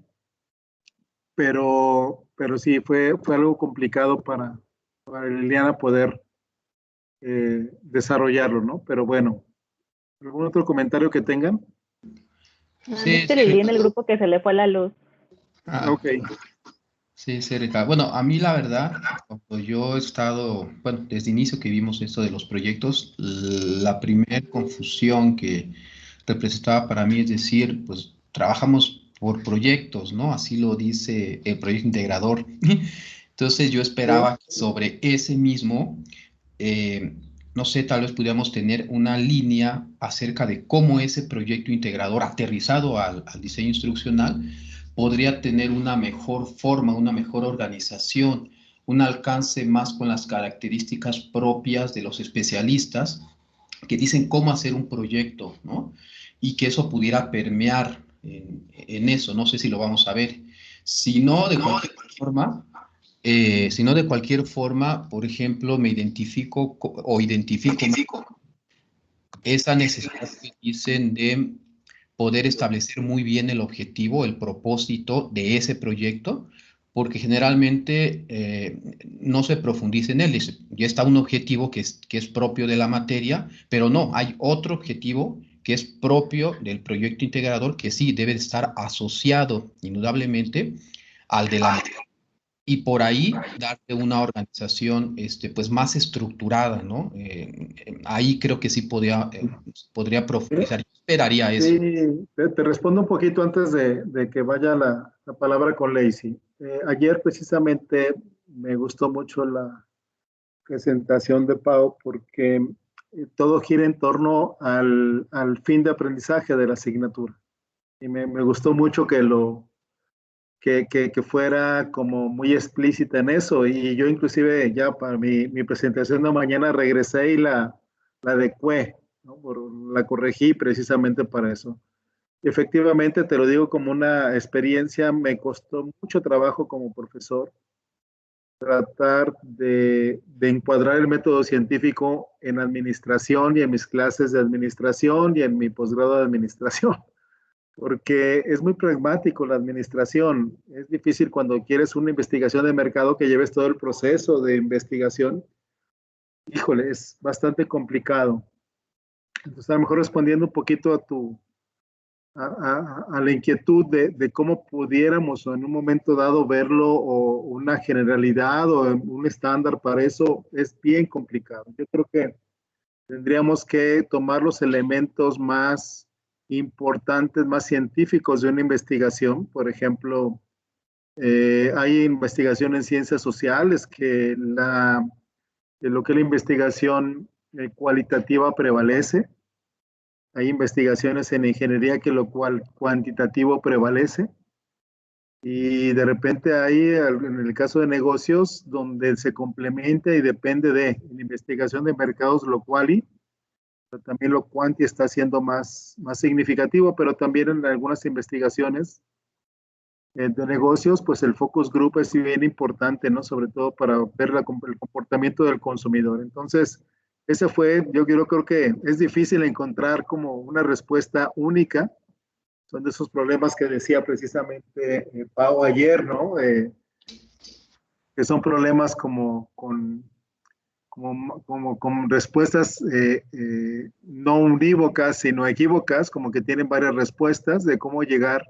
pero sí, fue algo complicado para Liliana poder desarrollarlo, ¿no? Pero bueno, ¿algún otro comentario que tengan? Sí, Dice Lili en el grupo que se le fue la luz. Ah, Ok. Sí, sí, Ricardo. Bueno, a mí la verdad, cuando yo he estado, bueno, desde el inicio que vimos esto de los proyectos, la primera confusión que representaba para mí es decir, pues trabajamos por proyectos, ¿no? Así lo dice el proyecto integrador. Entonces yo Sí. esperaba que sobre ese mismo, eh, no sé, tal vez pudiéramos tener una línea acerca de cómo ese proyecto integrador aterrizado al diseño instruccional podría tener una mejor forma, una mejor organización, un alcance más con las características propias de los especialistas que dicen cómo hacer un proyecto, ¿no? Y que eso pudiera permear en eso. No sé si lo vamos a ver. Si no, de cualquier forma, si no de cualquier forma, por ejemplo, me identifico o identifico esa necesidad que dicen de poder establecer muy bien el objetivo, el propósito de ese proyecto, porque generalmente no se profundiza en él. Ya está un objetivo que es propio de la materia, pero no, hay otro objetivo que es propio del proyecto integrador que sí debe estar asociado indudablemente al de la materia y por ahí darle una organización pues más estructurada, ¿no? Ahí creo que sí podría profundizar. Yo esperaría eso. Sí, te respondo un poquito antes de que vaya la palabra con Lacey. Ayer precisamente me gustó mucho la presentación de Pau porque todo gira en torno al fin de aprendizaje de la asignatura. Y me gustó mucho que fuera como muy explícita en eso. Y yo inclusive ya para mi presentación de mañana regresé y la adecué, ¿no? La corregí precisamente para eso. Efectivamente, te lo digo como una experiencia, me costó mucho trabajo como profesor tratar de encuadrar el método científico en administración y en mis clases de administración y en mi posgrado de administración, porque es muy pragmático la administración. Es difícil cuando quieres una investigación de mercado que lleves todo el proceso de investigación. Híjole, es bastante complicado. Entonces, a lo mejor respondiendo un poquito a la inquietud de cómo pudiéramos en un momento dado verlo o una generalidad o un estándar para eso es bien complicado. Yo creo que tendríamos que tomar los elementos más importantes, más científicos de una investigación. Por ejemplo, hay investigación en ciencias sociales que lo que es la investigación cualitativa prevalece. Hay investigaciones en ingeniería que lo cual cuantitativo prevalece. Y de repente hay, en el caso de negocios, donde se complementa y depende de la investigación de mercados, lo quali, pero también lo quanti está siendo más significativo, pero también en algunas investigaciones de negocios, pues el focus group es bien importante, ¿no? Sobre todo para ver el comportamiento del consumidor. Entonces, ese fue, yo creo que es difícil encontrar como una respuesta única. Son de esos problemas que decía precisamente Pau ayer, ¿no? Que son problemas con respuestas no unívocas, sino equívocas, como que tienen varias respuestas de cómo llegar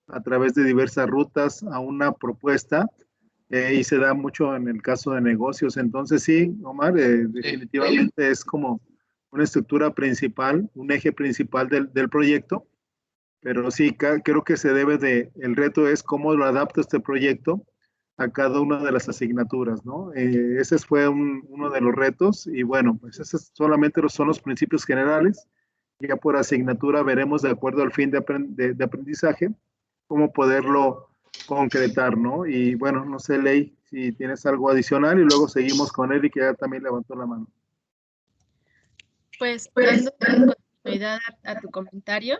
a través de diversas rutas a una propuesta, y se da mucho en el caso de negocios. Entonces sí, Omar, definitivamente es como una estructura principal, un eje principal del proyecto, pero sí, creo que el reto es cómo lo adapta este proyecto a cada una de las asignaturas, ¿no? Ese fue uno de los retos y bueno, pues esos solamente son los principios generales. Ya por asignatura veremos de acuerdo al fin de aprendizaje cómo poderlo concretar, ¿no? Y bueno, no sé, Ley, si tienes algo adicional y luego seguimos con Eric, que ya también levantó la mano. Pues dando continuidad a tu comentario,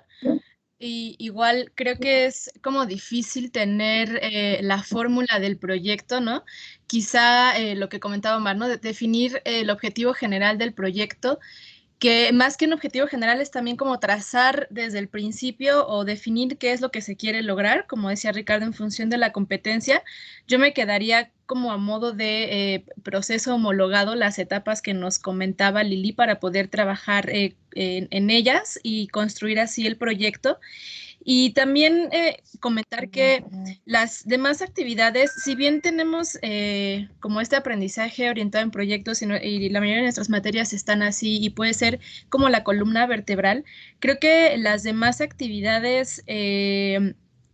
y igual creo que es como difícil tener la fórmula del proyecto, ¿no? Quizá lo que comentaba Omar, ¿no? De definir el objetivo general del proyecto, que más que un objetivo general es también como trazar desde el principio o definir qué es lo que se quiere lograr, como decía Ricardo, en función de la competencia. Yo me quedaría como a modo de proceso homologado las etapas que nos comentaba Lili para poder trabajar en ellas y construir así el proyecto. Y también comentar que las demás actividades, si bien tenemos como este aprendizaje orientado en proyectos y la mayoría de nuestras materias están así y puede ser como la columna vertebral, creo que las demás actividades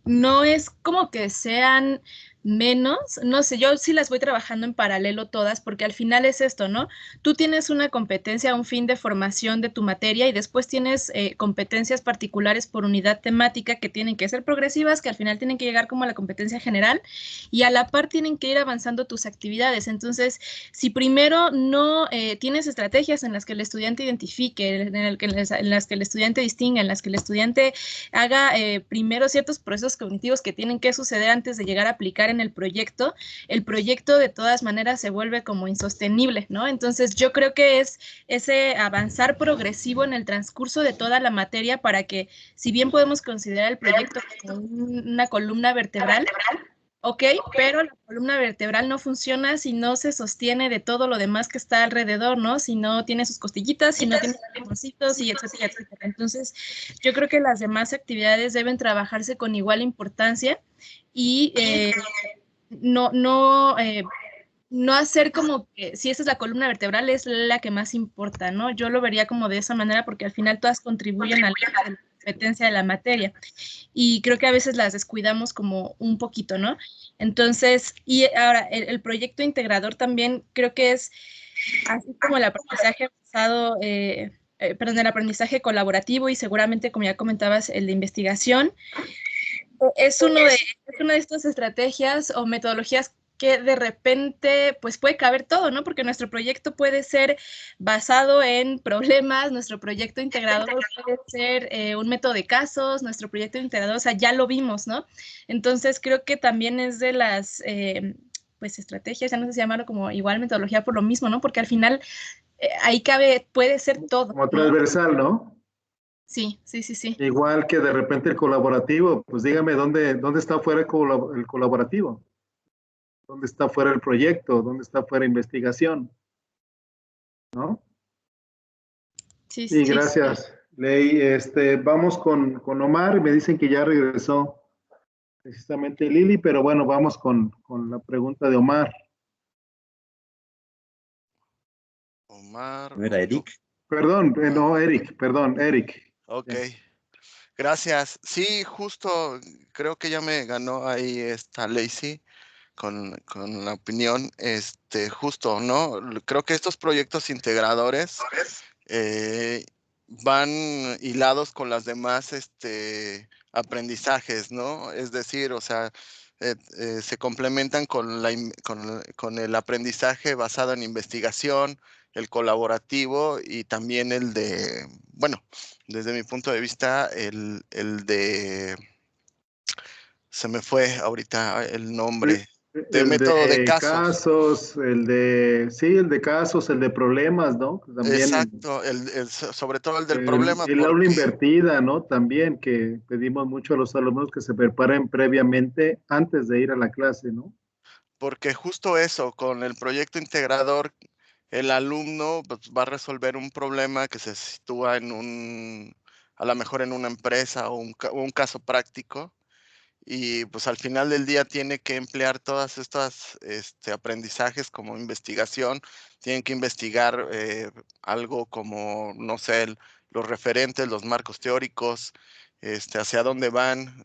no es como que sean menos, no sé, yo sí las voy trabajando en paralelo todas, porque al final es esto, ¿no? Tú tienes una competencia, un fin de formación de tu materia y después tienes competencias particulares por unidad temática que tienen que ser progresivas, que al final tienen que llegar como a la competencia general y a la par tienen que ir avanzando tus actividades. Entonces, si primero no tienes estrategias en las que el estudiante identifique, en las que el estudiante distinga, en las que el estudiante haga primero ciertos procesos cognitivos que tienen que suceder antes de llegar a aplicar en el proyecto de todas maneras se vuelve como insostenible, ¿no? Entonces yo creo que es ese avanzar progresivo en el transcurso de toda la materia para que, si bien podemos considerar el proyecto como una columna vertebral, ok, pero la columna vertebral no funciona si no se sostiene de todo lo demás que está alrededor, ¿no? Si no tiene sus costillitas, si no tiene sus pulmoncitos y etcétera, etcétera. Entonces, yo creo que las demás actividades deben trabajarse con igual importancia y no hacer como que si esa es la columna vertebral es la que más importa, ¿no? Yo lo vería como de esa manera porque al final todas contribuyen a la competencia de la materia y creo que a veces las descuidamos como un poquito, ¿no? Entonces, y ahora el proyecto integrador también creo que es así como el aprendizaje basado, perdón, el aprendizaje colaborativo y seguramente, como ya comentabas, el de investigación, es una de estas estrategias o metodologías que de repente pues puede caber todo, ¿no? Porque nuestro proyecto puede ser basado en problemas, nuestro proyecto integrador puede ser un método de casos, nuestro proyecto integrador, o sea, ya lo vimos, ¿no? Entonces creo que también es de las pues estrategias, ya no sé si llamarlo como igual metodología por lo mismo, ¿no? Porque al final ahí cabe, puede ser todo. Como transversal, ¿no? Sí, sí, sí, sí. Igual que de repente el colaborativo, pues dígame dónde está fuera el colaborativo, dónde está fuera el proyecto, dónde está fuera investigación, ¿no? Sí, Sí, sí, gracias, Ley. Vamos con Omar, me dicen que ya regresó precisamente Lili, pero bueno, vamos con la pregunta de Omar. Omar. ¿No era Eric? Perdón, no, Eric, perdón, Eric. Ok. Gracias. Sí, justo creo que ya me ganó ahí esta Lacey con la opinión. Justo, ¿no? Creo que estos proyectos integradores van hilados con las demás aprendizajes, ¿no? Es decir, o sea, se complementan con el aprendizaje basado en investigación, el colaborativo y también el de, bueno, desde mi punto de vista, el de, se me fue ahorita el nombre, de El método de de casos. casos, el de casos, el de problemas, ¿no? También Exacto, sobre todo el del problema, el aula invertida, ¿no? También que pedimos mucho a los alumnos que se preparen previamente antes de ir a la clase, ¿no? porque justo eso, con el proyecto integrador, el alumno pues, va a resolver un problema que se sitúa a lo mejor en una empresa o un caso práctico, y pues al final del día tiene que emplear todas estas aprendizajes como investigación, tienen que investigar algo como, no sé, los referentes, los marcos teóricos, hacia dónde van,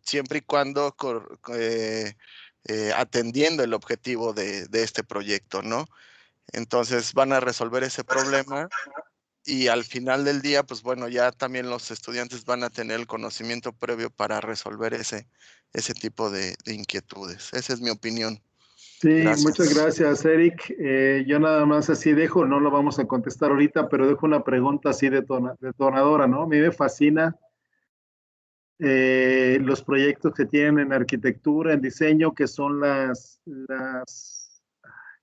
siempre y cuando atendiendo el objetivo de este proyecto, ¿no? Entonces van a resolver ese problema y al final del día, pues bueno, ya también los estudiantes van a tener el conocimiento previo para resolver ese tipo de inquietudes. Esa es mi opinión. Sí, Gracias. muchas gracias, Eric. Yo nada más así dejo, no lo vamos a contestar ahorita, pero dejo una pregunta así detonadora, ¿no? A mí me fascina los proyectos que tienen en arquitectura, en diseño, que son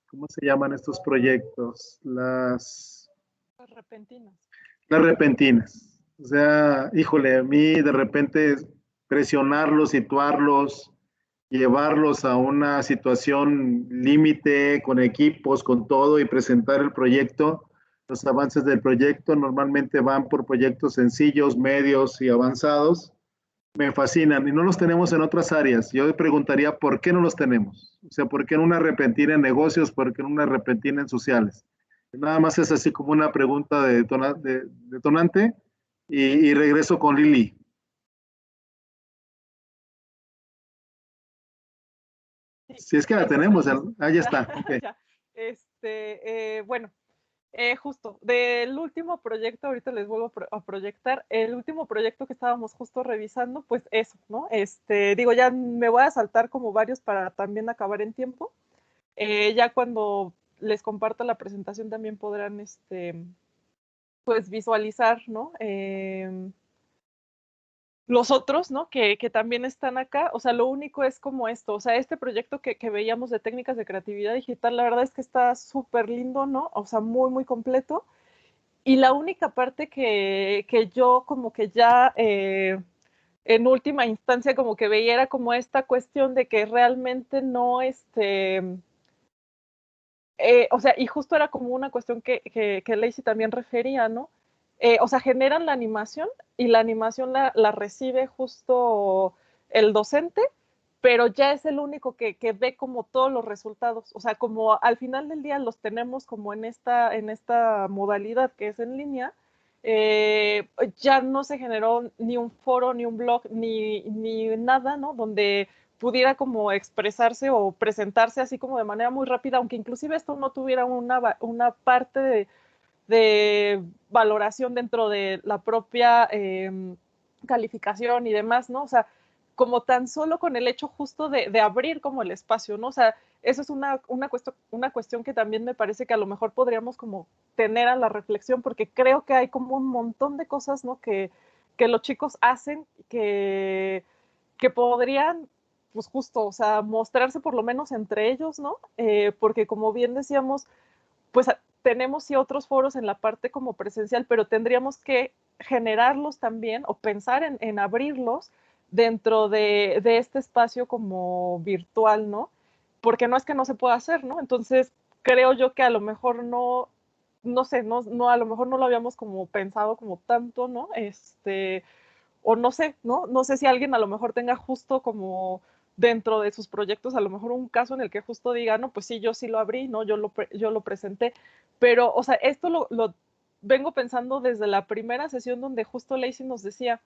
¿cómo se llaman estos proyectos? Las repentinas. Las repentinas. O sea, híjole, a mí de repente presionarlos, situarlos, llevarlos a una situación límite con equipos, con todo y presentar el proyecto. Los avances del proyecto normalmente van por proyectos sencillos, medios y avanzados. Me fascinan y no los tenemos en otras áreas. Yo preguntaría, ¿por qué no los tenemos? O sea, ¿por qué en una repentina en negocios? ¿Por qué en una repentina en sociales? Nada más es así como una pregunta de detonante y regreso con Lili. Si es que la tenemos, ahí está. Okay. Ya. Bueno, justo, del último proyecto, ahorita les vuelvo a proyectar, el último proyecto que estábamos justo revisando, pues eso, ¿no? Digo, ya me voy a saltar como varios para también acabar en tiempo. Ya cuando les comparto la presentación también podrán, pues visualizar, ¿no? Los otros, ¿no? Que también están acá, o sea, lo único es como esto, o sea, este proyecto que veíamos de técnicas de creatividad digital, la verdad es que está súper lindo, ¿no? O sea, muy, muy completo. Y la única parte que yo como que ya en última instancia como que veía era como esta cuestión de que realmente no, o sea, y justo era como una cuestión que Lacey también refería, ¿no? O sea, generan la animación y la animación la recibe justo el docente, pero ya es el único que ve como todos los resultados. O sea, como al final del día los tenemos como en esta modalidad que es en línea, ya no se generó ni un foro, ni un blog, ni nada, ¿no? Donde pudiera como expresarse o presentarse así como de manera muy rápida, aunque inclusive esto no tuviera una parte de valoración dentro de la propia calificación y demás, ¿no? O sea, como tan solo con el hecho justo de abrir como el espacio, ¿no? O sea, eso es una cuestión que también me parece que a lo mejor podríamos como tener a la reflexión, porque creo que hay como un montón de cosas, ¿no? Que los chicos hacen que podrían, pues justo, o sea, mostrarse por lo menos entre ellos, ¿no? Porque como bien decíamos, pues tenemos sí otros foros en la parte como presencial, pero tendríamos que generarlos también o pensar en abrirlos dentro de este espacio como virtual, ¿no? Porque no es que no se pueda hacer, ¿no? Entonces, creo yo que a lo mejor no sé, a lo mejor no lo habíamos como pensado como tanto, ¿no? O no sé, ¿no? No sé si alguien a lo mejor tenga justo como dentro de sus proyectos, a lo mejor un caso en el que justo diga, no, pues sí, yo sí lo abrí, ¿no? Yo lo presenté, pero, o sea, esto lo vengo pensando desde la primera sesión donde justo Lacey nos decía,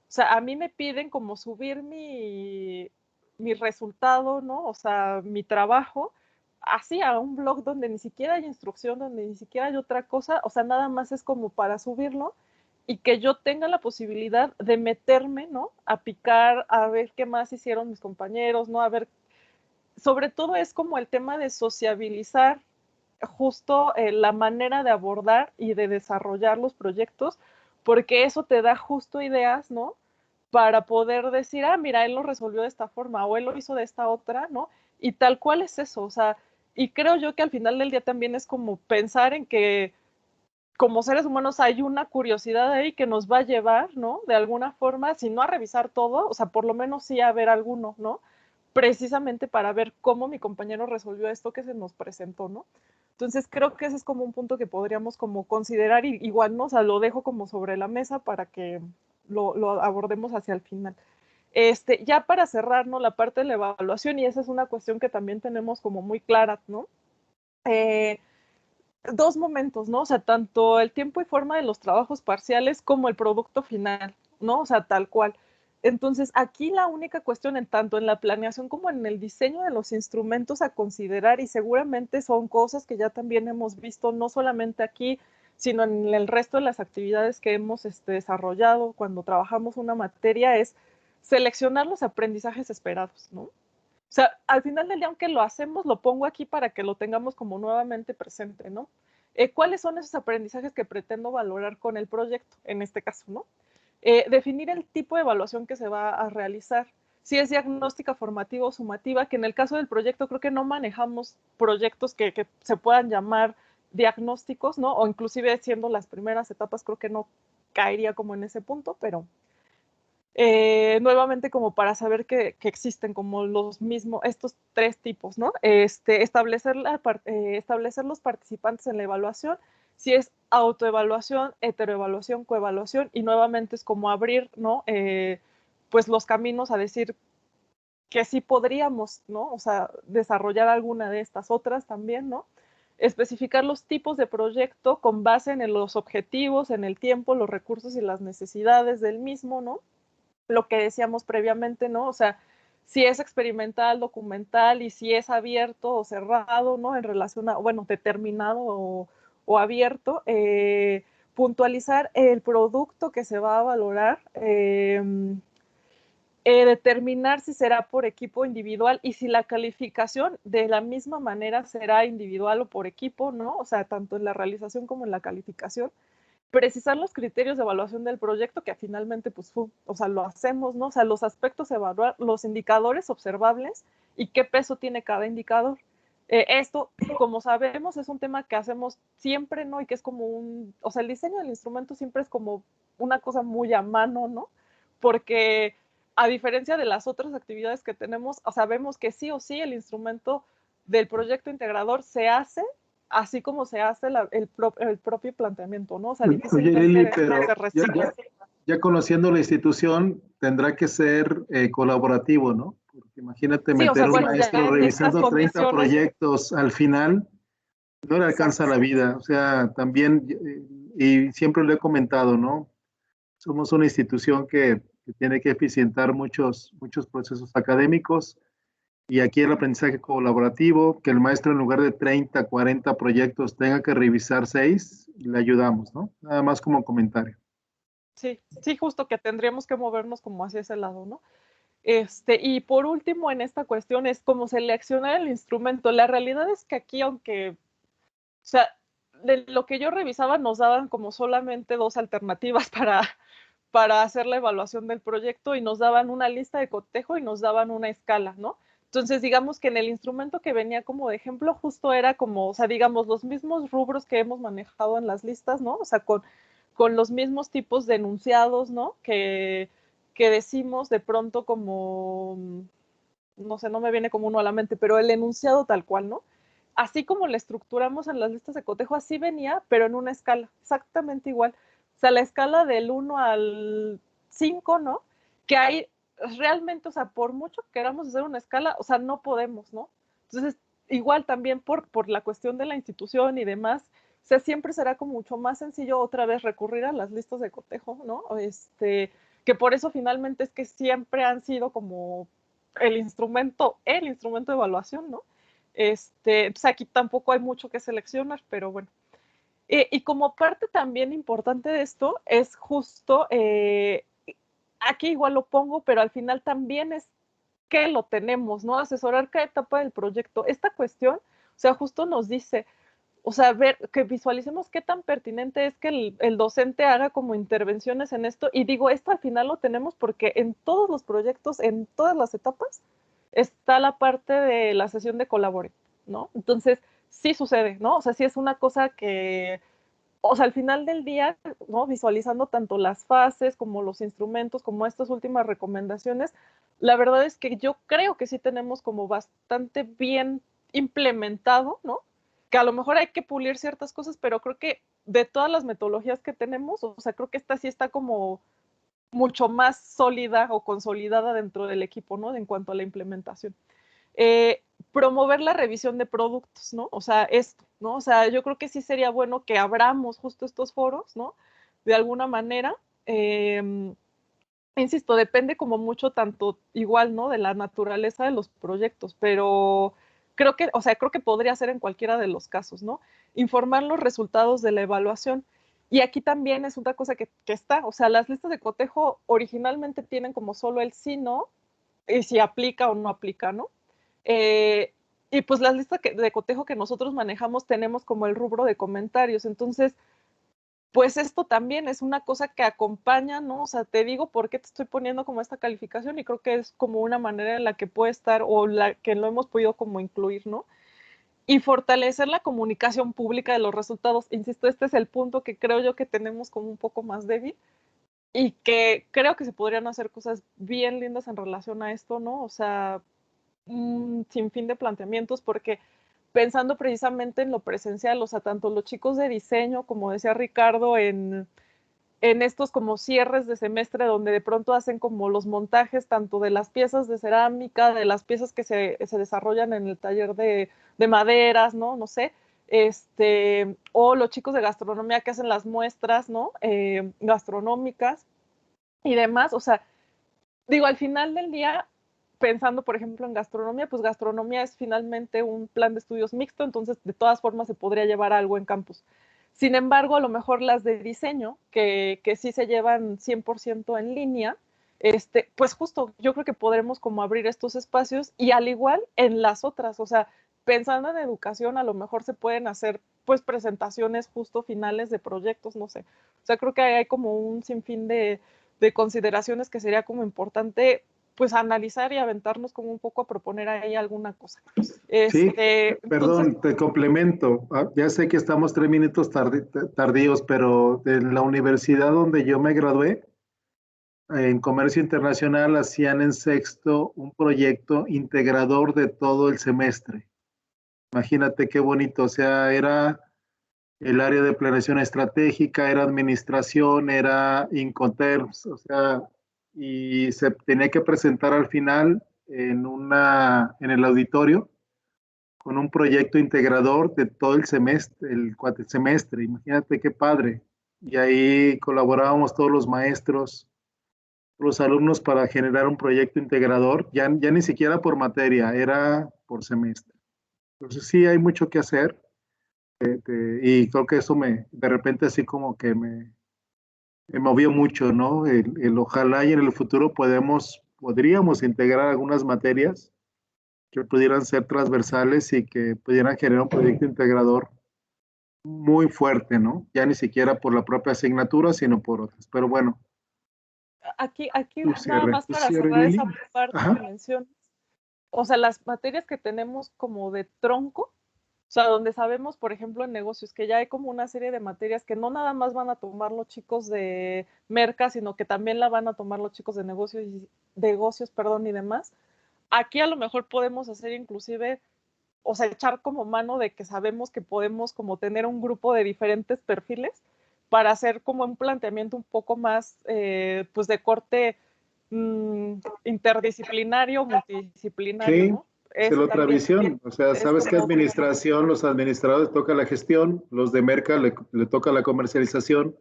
o sea, a mí me piden como subir mi resultado, ¿no? O sea, mi trabajo, así a un blog donde ni siquiera hay instrucción, donde ni siquiera hay otra cosa, o sea, nada más es como para subirlo y que yo tenga la posibilidad de meterme, ¿no? A picar, a ver qué más hicieron mis compañeros, ¿no? A ver, sobre todo es como el tema de sociabilizar justo la manera de abordar y de desarrollar los proyectos, porque eso te da justo ideas, ¿no? Para poder decir, ah, mira, él lo resolvió de esta forma o él lo hizo de esta otra, ¿no? Y tal cual es eso, o sea, y creo yo que al final del día también es como pensar en que como seres humanos hay una curiosidad ahí que nos va a llevar, ¿no? De alguna forma, si no a revisar todo, o sea, por lo menos sí a ver alguno, ¿no? Precisamente para ver cómo mi compañero resolvió esto que se nos presentó, ¿no? Entonces creo que ese es como un punto que podríamos como considerar y igual, ¿no? O sea, lo dejo como sobre la mesa para que lo abordemos hacia el final. Ya para cerrar, ¿no? La parte de la evaluación, y esa es una cuestión que también tenemos como muy clara, ¿no? Dos momentos, ¿no? O sea, tanto el tiempo y forma de los trabajos parciales como el producto final, ¿no? O sea, tal cual. Entonces, aquí la única cuestión, en tanto en la planeación como en el diseño de los instrumentos a considerar, y seguramente son cosas que ya también hemos visto, no solamente aquí, sino en el resto de las actividades que hemos desarrollado cuando trabajamos una materia, es seleccionar los aprendizajes esperados, ¿no? O sea, al final del día, aunque lo hacemos, lo pongo aquí para que lo tengamos como nuevamente presente, ¿no? ¿Cuáles son esos aprendizajes que pretendo valorar con el proyecto, en este caso, ¿no? Definir el tipo de evaluación que se va a realizar. Si es diagnóstica, formativa o sumativa, que en el caso del proyecto creo que no manejamos proyectos que se puedan llamar diagnósticos, ¿no? O inclusive siendo las primeras etapas, creo que no caería como en ese punto, pero nuevamente como para saber que existen como los mismos, estos tres tipos, ¿no? Establecer los participantes en la evaluación, si es autoevaluación, heteroevaluación, coevaluación, y nuevamente es como abrir, ¿no? pues los caminos a decir que sí podríamos, ¿no? O sea, desarrollar alguna de estas otras también, ¿no? Especificar los tipos de proyecto con base en los objetivos, en el tiempo, los recursos y las necesidades del mismo, ¿no? Lo que decíamos previamente, ¿no? O sea, si es experimental, documental y si es abierto o cerrado, ¿no? En relación a, bueno, determinado o abierto, puntualizar el producto que se va a valorar, determinar si será por equipo individual y si la calificación de la misma manera será individual o por equipo, ¿no? O sea, tanto en la realización como en la calificación. Precisar los criterios de evaluación del proyecto que finalmente, pues, o sea, lo hacemos, ¿no? O sea, los aspectos evaluar, los indicadores observables y qué peso tiene cada indicador. Esto, como sabemos, es un tema que hacemos siempre, ¿no? Y que es como o sea, el diseño del instrumento siempre es como una cosa muy a mano, ¿no? Porque a diferencia de las otras actividades que tenemos, o sea, vemos que sí o sí el instrumento del proyecto integrador se hace así como se hace el propio planteamiento, ¿no? O sea, Oye, Lili, pero se ya conociendo la institución, tendrá que ser colaborativo, ¿no? Porque imagínate sí, meter o sea, un bueno, maestro revisando 30 proyectos al final, no le alcanza la vida. O sea, también, y siempre lo he comentado, ¿no? Somos una institución que tiene que eficientar muchos procesos académicos y aquí el aprendizaje colaborativo, que el maestro en lugar de 30, 40 proyectos tenga que revisar 6, le ayudamos, ¿no? Nada más como comentario. Sí, sí, justo que tendríamos que movernos como hacia ese lado, ¿no? Y por último, en esta cuestión es cómo seleccionar el instrumento. La realidad es que aquí, aunque, o sea, de lo que yo revisaba, nos daban como solamente 2 alternativas para hacer la evaluación del proyecto y nos daban una lista de cotejo y nos daban una escala, ¿no? Entonces, digamos que en el instrumento que venía como de ejemplo, justo era como, o sea, digamos, los mismos rubros que hemos manejado en las listas, ¿no? O sea, con los mismos tipos de enunciados, ¿no? Que decimos de pronto como, no sé, no me viene como uno a la mente, pero el enunciado tal cual, ¿no? Así como lo estructuramos en las listas de cotejo, así venía, pero en una escala, exactamente igual. O sea, la escala del 1 al 5, ¿no? Que hay realmente, o sea, por mucho que queramos hacer una escala, o sea, no podemos, ¿no? Entonces, igual también por la cuestión de la institución y demás, o sea, siempre será como mucho más sencillo otra vez recurrir a las listas de cotejo, ¿no? Que por eso finalmente es que siempre han sido como el instrumento de evaluación, ¿no? Entonces aquí tampoco hay mucho que seleccionar, pero bueno. Y como parte también importante de esto es justo, aquí igual lo pongo, pero al final también es que lo tenemos, ¿no? Asesorar cada etapa del proyecto. Esta cuestión, o sea, justo nos dice, o sea, ver, que visualicemos qué tan pertinente es que el docente haga como intervenciones en esto. Y digo, esto al final lo tenemos porque en todos los proyectos, en todas las etapas, está la parte de la sesión de colabore, ¿no? Entonces, sí sucede, ¿no? O sea, sí es una cosa que, o sea, al final del día, ¿no? Visualizando tanto las fases como los instrumentos, como estas últimas recomendaciones, la verdad es que yo creo que sí tenemos como bastante bien implementado, ¿no? Que a lo mejor hay que pulir ciertas cosas, pero creo que de todas las metodologías que tenemos, o sea, creo que esta sí está como mucho más sólida o consolidada dentro del equipo, ¿no? En cuanto a la implementación. Promover la revisión de productos, ¿no? O sea, esto, ¿no? O sea, yo creo que sí sería bueno que abramos justo estos foros, ¿no? De alguna manera. Insisto, depende como mucho tanto igual, ¿no? De la naturaleza de los proyectos, pero creo que, o sea, creo que podría ser en cualquiera de los casos, ¿no? Informar los resultados de la evaluación. Y aquí también es otra cosa que está, o sea, las listas de cotejo originalmente tienen como solo el sí, no, y si aplica o no aplica, ¿no? Y pues las listas de cotejo que nosotros manejamos tenemos como el rubro de comentarios. Entonces, pues esto también es una cosa que acompaña, ¿no? O sea, te digo por qué te estoy poniendo como esta calificación y creo que es como una manera en la que puede estar o la que lo hemos podido como incluir, ¿no? Y fortalecer la comunicación pública de los resultados. Insisto, este es el punto que creo yo que tenemos como un poco más débil y que creo que se podrían hacer cosas bien lindas en relación a esto, ¿no? O sea, sin fin de planteamientos, porque pensando precisamente en lo presencial, o sea, tanto los chicos de diseño, como decía Ricardo, en en estos como cierres de semestre donde de pronto hacen como los montajes tanto de las piezas de cerámica, de las piezas que se desarrollan en el taller de maderas, ¿no? No sé, o los chicos de gastronomía que hacen las muestras, ¿no? Gastronómicas y demás, o sea, digo, al final del día, pensando, por ejemplo, en gastronomía, pues gastronomía es finalmente un plan de estudios mixto, entonces de todas formas se podría llevar algo en campus. Sin embargo, a lo mejor las de diseño, que sí se llevan 100% en línea, pues justo yo creo que podremos como abrir estos espacios y al igual en las otras, o sea, pensando en educación, a lo mejor se pueden hacer pues presentaciones justo finales de proyectos, no sé. O sea, creo que hay como un sinfín de consideraciones que sería como importante pues analizar y aventarnos como un poco a proponer ahí alguna cosa. Sí, Entonces, perdón, te complemento. Ya sé que estamos 3 minutos tardíos, pero de la universidad donde yo me gradué, en comercio internacional, hacían en sexto un proyecto integrador de todo el semestre. Imagínate qué bonito, o sea, era el área de planeación estratégica, era administración, era Incoterms, o sea, y se tenía que presentar al final en el auditorio con un proyecto integrador de todo el semestre, el cuatrimestre. Imagínate qué padre. Y ahí colaborábamos todos los maestros, los alumnos para generar un proyecto integrador, ya ni siquiera por materia, era por semestre. Entonces sí hay mucho que hacer y creo que eso de repente así como que me movió mucho, ¿no? Ojalá y en el futuro podríamos integrar algunas materias que pudieran ser transversales y que pudieran generar un proyecto integrador muy fuerte, ¿no? Ya ni siquiera por la propia asignatura, sino por otras. Pero bueno, aquí nada cierre, más para cerrar Lili. esa parte Ajá. que mencionas, o sea, las materias que tenemos como de tronco, o sea, donde sabemos, por ejemplo, en negocios, que ya hay como una serie de materias que no nada más van a tomar los chicos de merca, sino que también la van a tomar los chicos negocios, perdón, y demás. Aquí a lo mejor podemos hacer inclusive, o sea, echar como mano de que sabemos que podemos como tener un grupo de diferentes perfiles para hacer como un planteamiento un poco más, pues de corte interdisciplinario, multidisciplinario, Sí, ¿no? es la Eso otra también visión. O sea, es sabes que como, administración, los administradores toca la gestión, los de merca le toca la comercialización.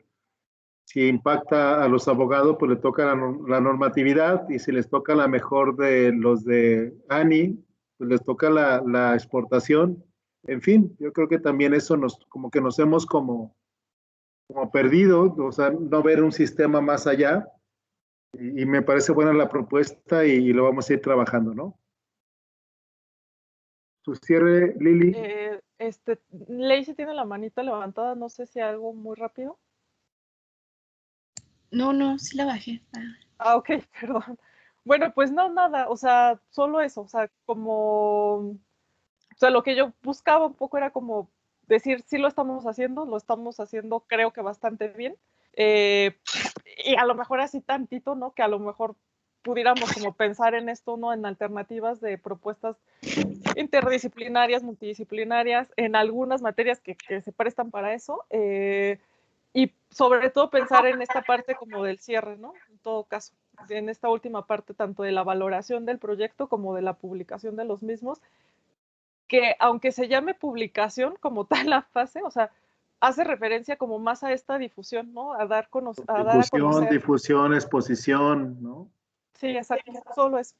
Si impacta a los abogados, pues le toca la normatividad, y si les toca la mejor de los de ANI, pues les toca la exportación. En fin, yo creo que también eso como que nos hemos como perdido, o sea, no ver un sistema más allá, y me parece buena la propuesta y lo vamos a ir trabajando, ¿no? Tu cierre, Lili. Lacey tiene la manita levantada, no sé si algo muy rápido. No, sí la bajé. Ok, perdón. Bueno, pues no, nada, o sea, solo eso, o sea, o sea, lo que yo buscaba un poco era como decir, sí lo estamos haciendo creo que bastante bien, eh, y a lo mejor así tantito, ¿no? Que a lo mejor pudiéramos como pensar en esto, ¿no? En alternativas de propuestas interdisciplinarias, multidisciplinarias, en algunas materias que se prestan para eso, y sobre todo pensar en esta parte como del cierre, ¿no? En todo caso, en esta última parte tanto de la valoración del proyecto como de la publicación de los mismos, que aunque se llame publicación como tal la fase, o sea, hace referencia como más a esta difusión, ¿no? A dar a Difusión, conocer. difusión, exposición, ¿no? Sí, exacto, solo es.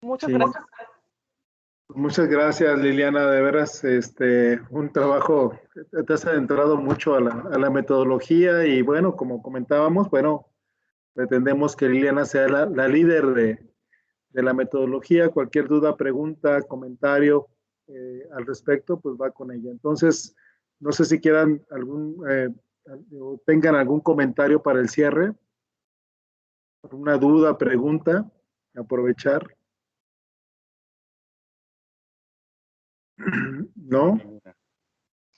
Muchas Sí. gracias. Muchas gracias, Liliana, de veras, un trabajo, te has adentrado mucho a la metodología y bueno, como comentábamos, bueno, pretendemos que Liliana sea la líder de la metodología. Cualquier duda, pregunta, comentario al respecto, pues va con ella. Entonces, no sé si quieran o tengan algún comentario para el cierre, una duda, pregunta, aprovechar. ¿No?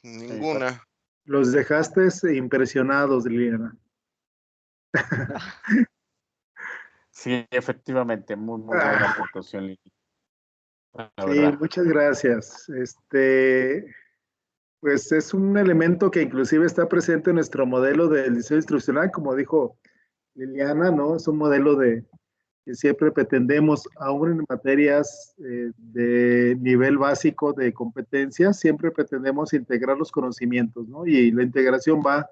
Ninguna. Los dejaste impresionados, Liliana. Sí, efectivamente, muy buena aportación, Lili. La Sí, verdad. muchas gracias. Pues es un elemento que inclusive está presente en nuestro modelo del diseño instruccional, como dijo Liliana, ¿no? Es un modelo que siempre pretendemos, aún en materias de nivel básico de competencias, siempre pretendemos integrar los conocimientos, ¿no? Y la integración va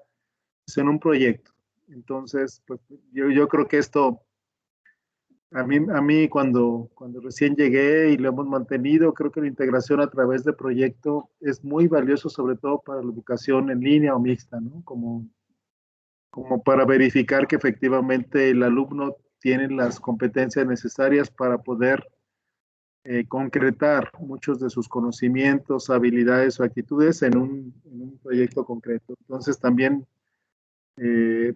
pues, en un proyecto. Entonces, pues, yo creo que esto, a mí cuando recién llegué y lo hemos mantenido, creo que la integración a través de proyecto es muy valioso, sobre todo para la educación en línea o mixta, ¿no? Como para verificar que efectivamente el alumno tiene las competencias necesarias para poder concretar muchos de sus conocimientos, habilidades o actitudes en un proyecto concreto. Entonces también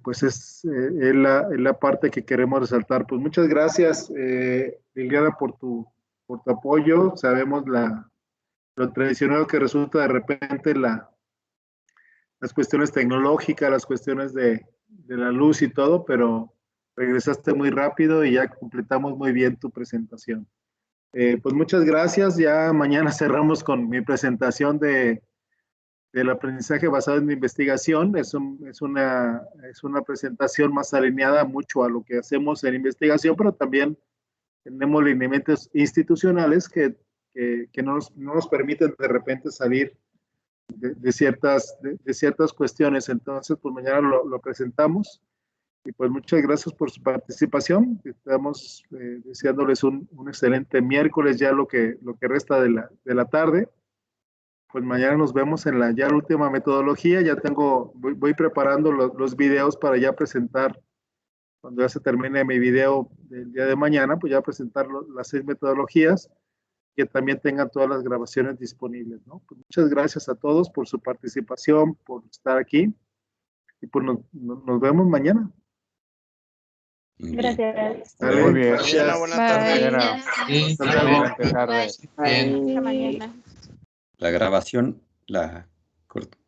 pues es la parte que queremos resaltar. Pues muchas gracias, Liliana, por tu apoyo. Sabemos lo tradicional que resulta de repente las cuestiones tecnológicas, las cuestiones de la luz y todo, pero regresaste muy rápido y ya completamos muy bien tu presentación. Pues muchas gracias. Ya mañana cerramos con mi presentación del aprendizaje basado en investigación. Es una presentación más alineada mucho a lo que hacemos en investigación, pero también tenemos lineamientos institucionales que no nos permiten de repente salir de ciertas cuestiones. Entonces, pues mañana lo presentamos. Y pues muchas gracias por su participación. Estamos deseándoles un excelente miércoles, ya lo que resta de la tarde. Pues mañana nos vemos en la última metodología. Ya voy preparando los videos para ya presentar, cuando ya se termine mi video del día de mañana, pues ya presentar las 6 metodologías, que también tengan todas las grabaciones disponibles, ¿no? Pues muchas gracias a todos por su participación, por estar aquí, y pues nos vemos mañana. Gracias. Muy bien. Mañana, buena tarde. Hasta luego. Excelente tarde. Bien. Hasta mañana. La grabación la corto.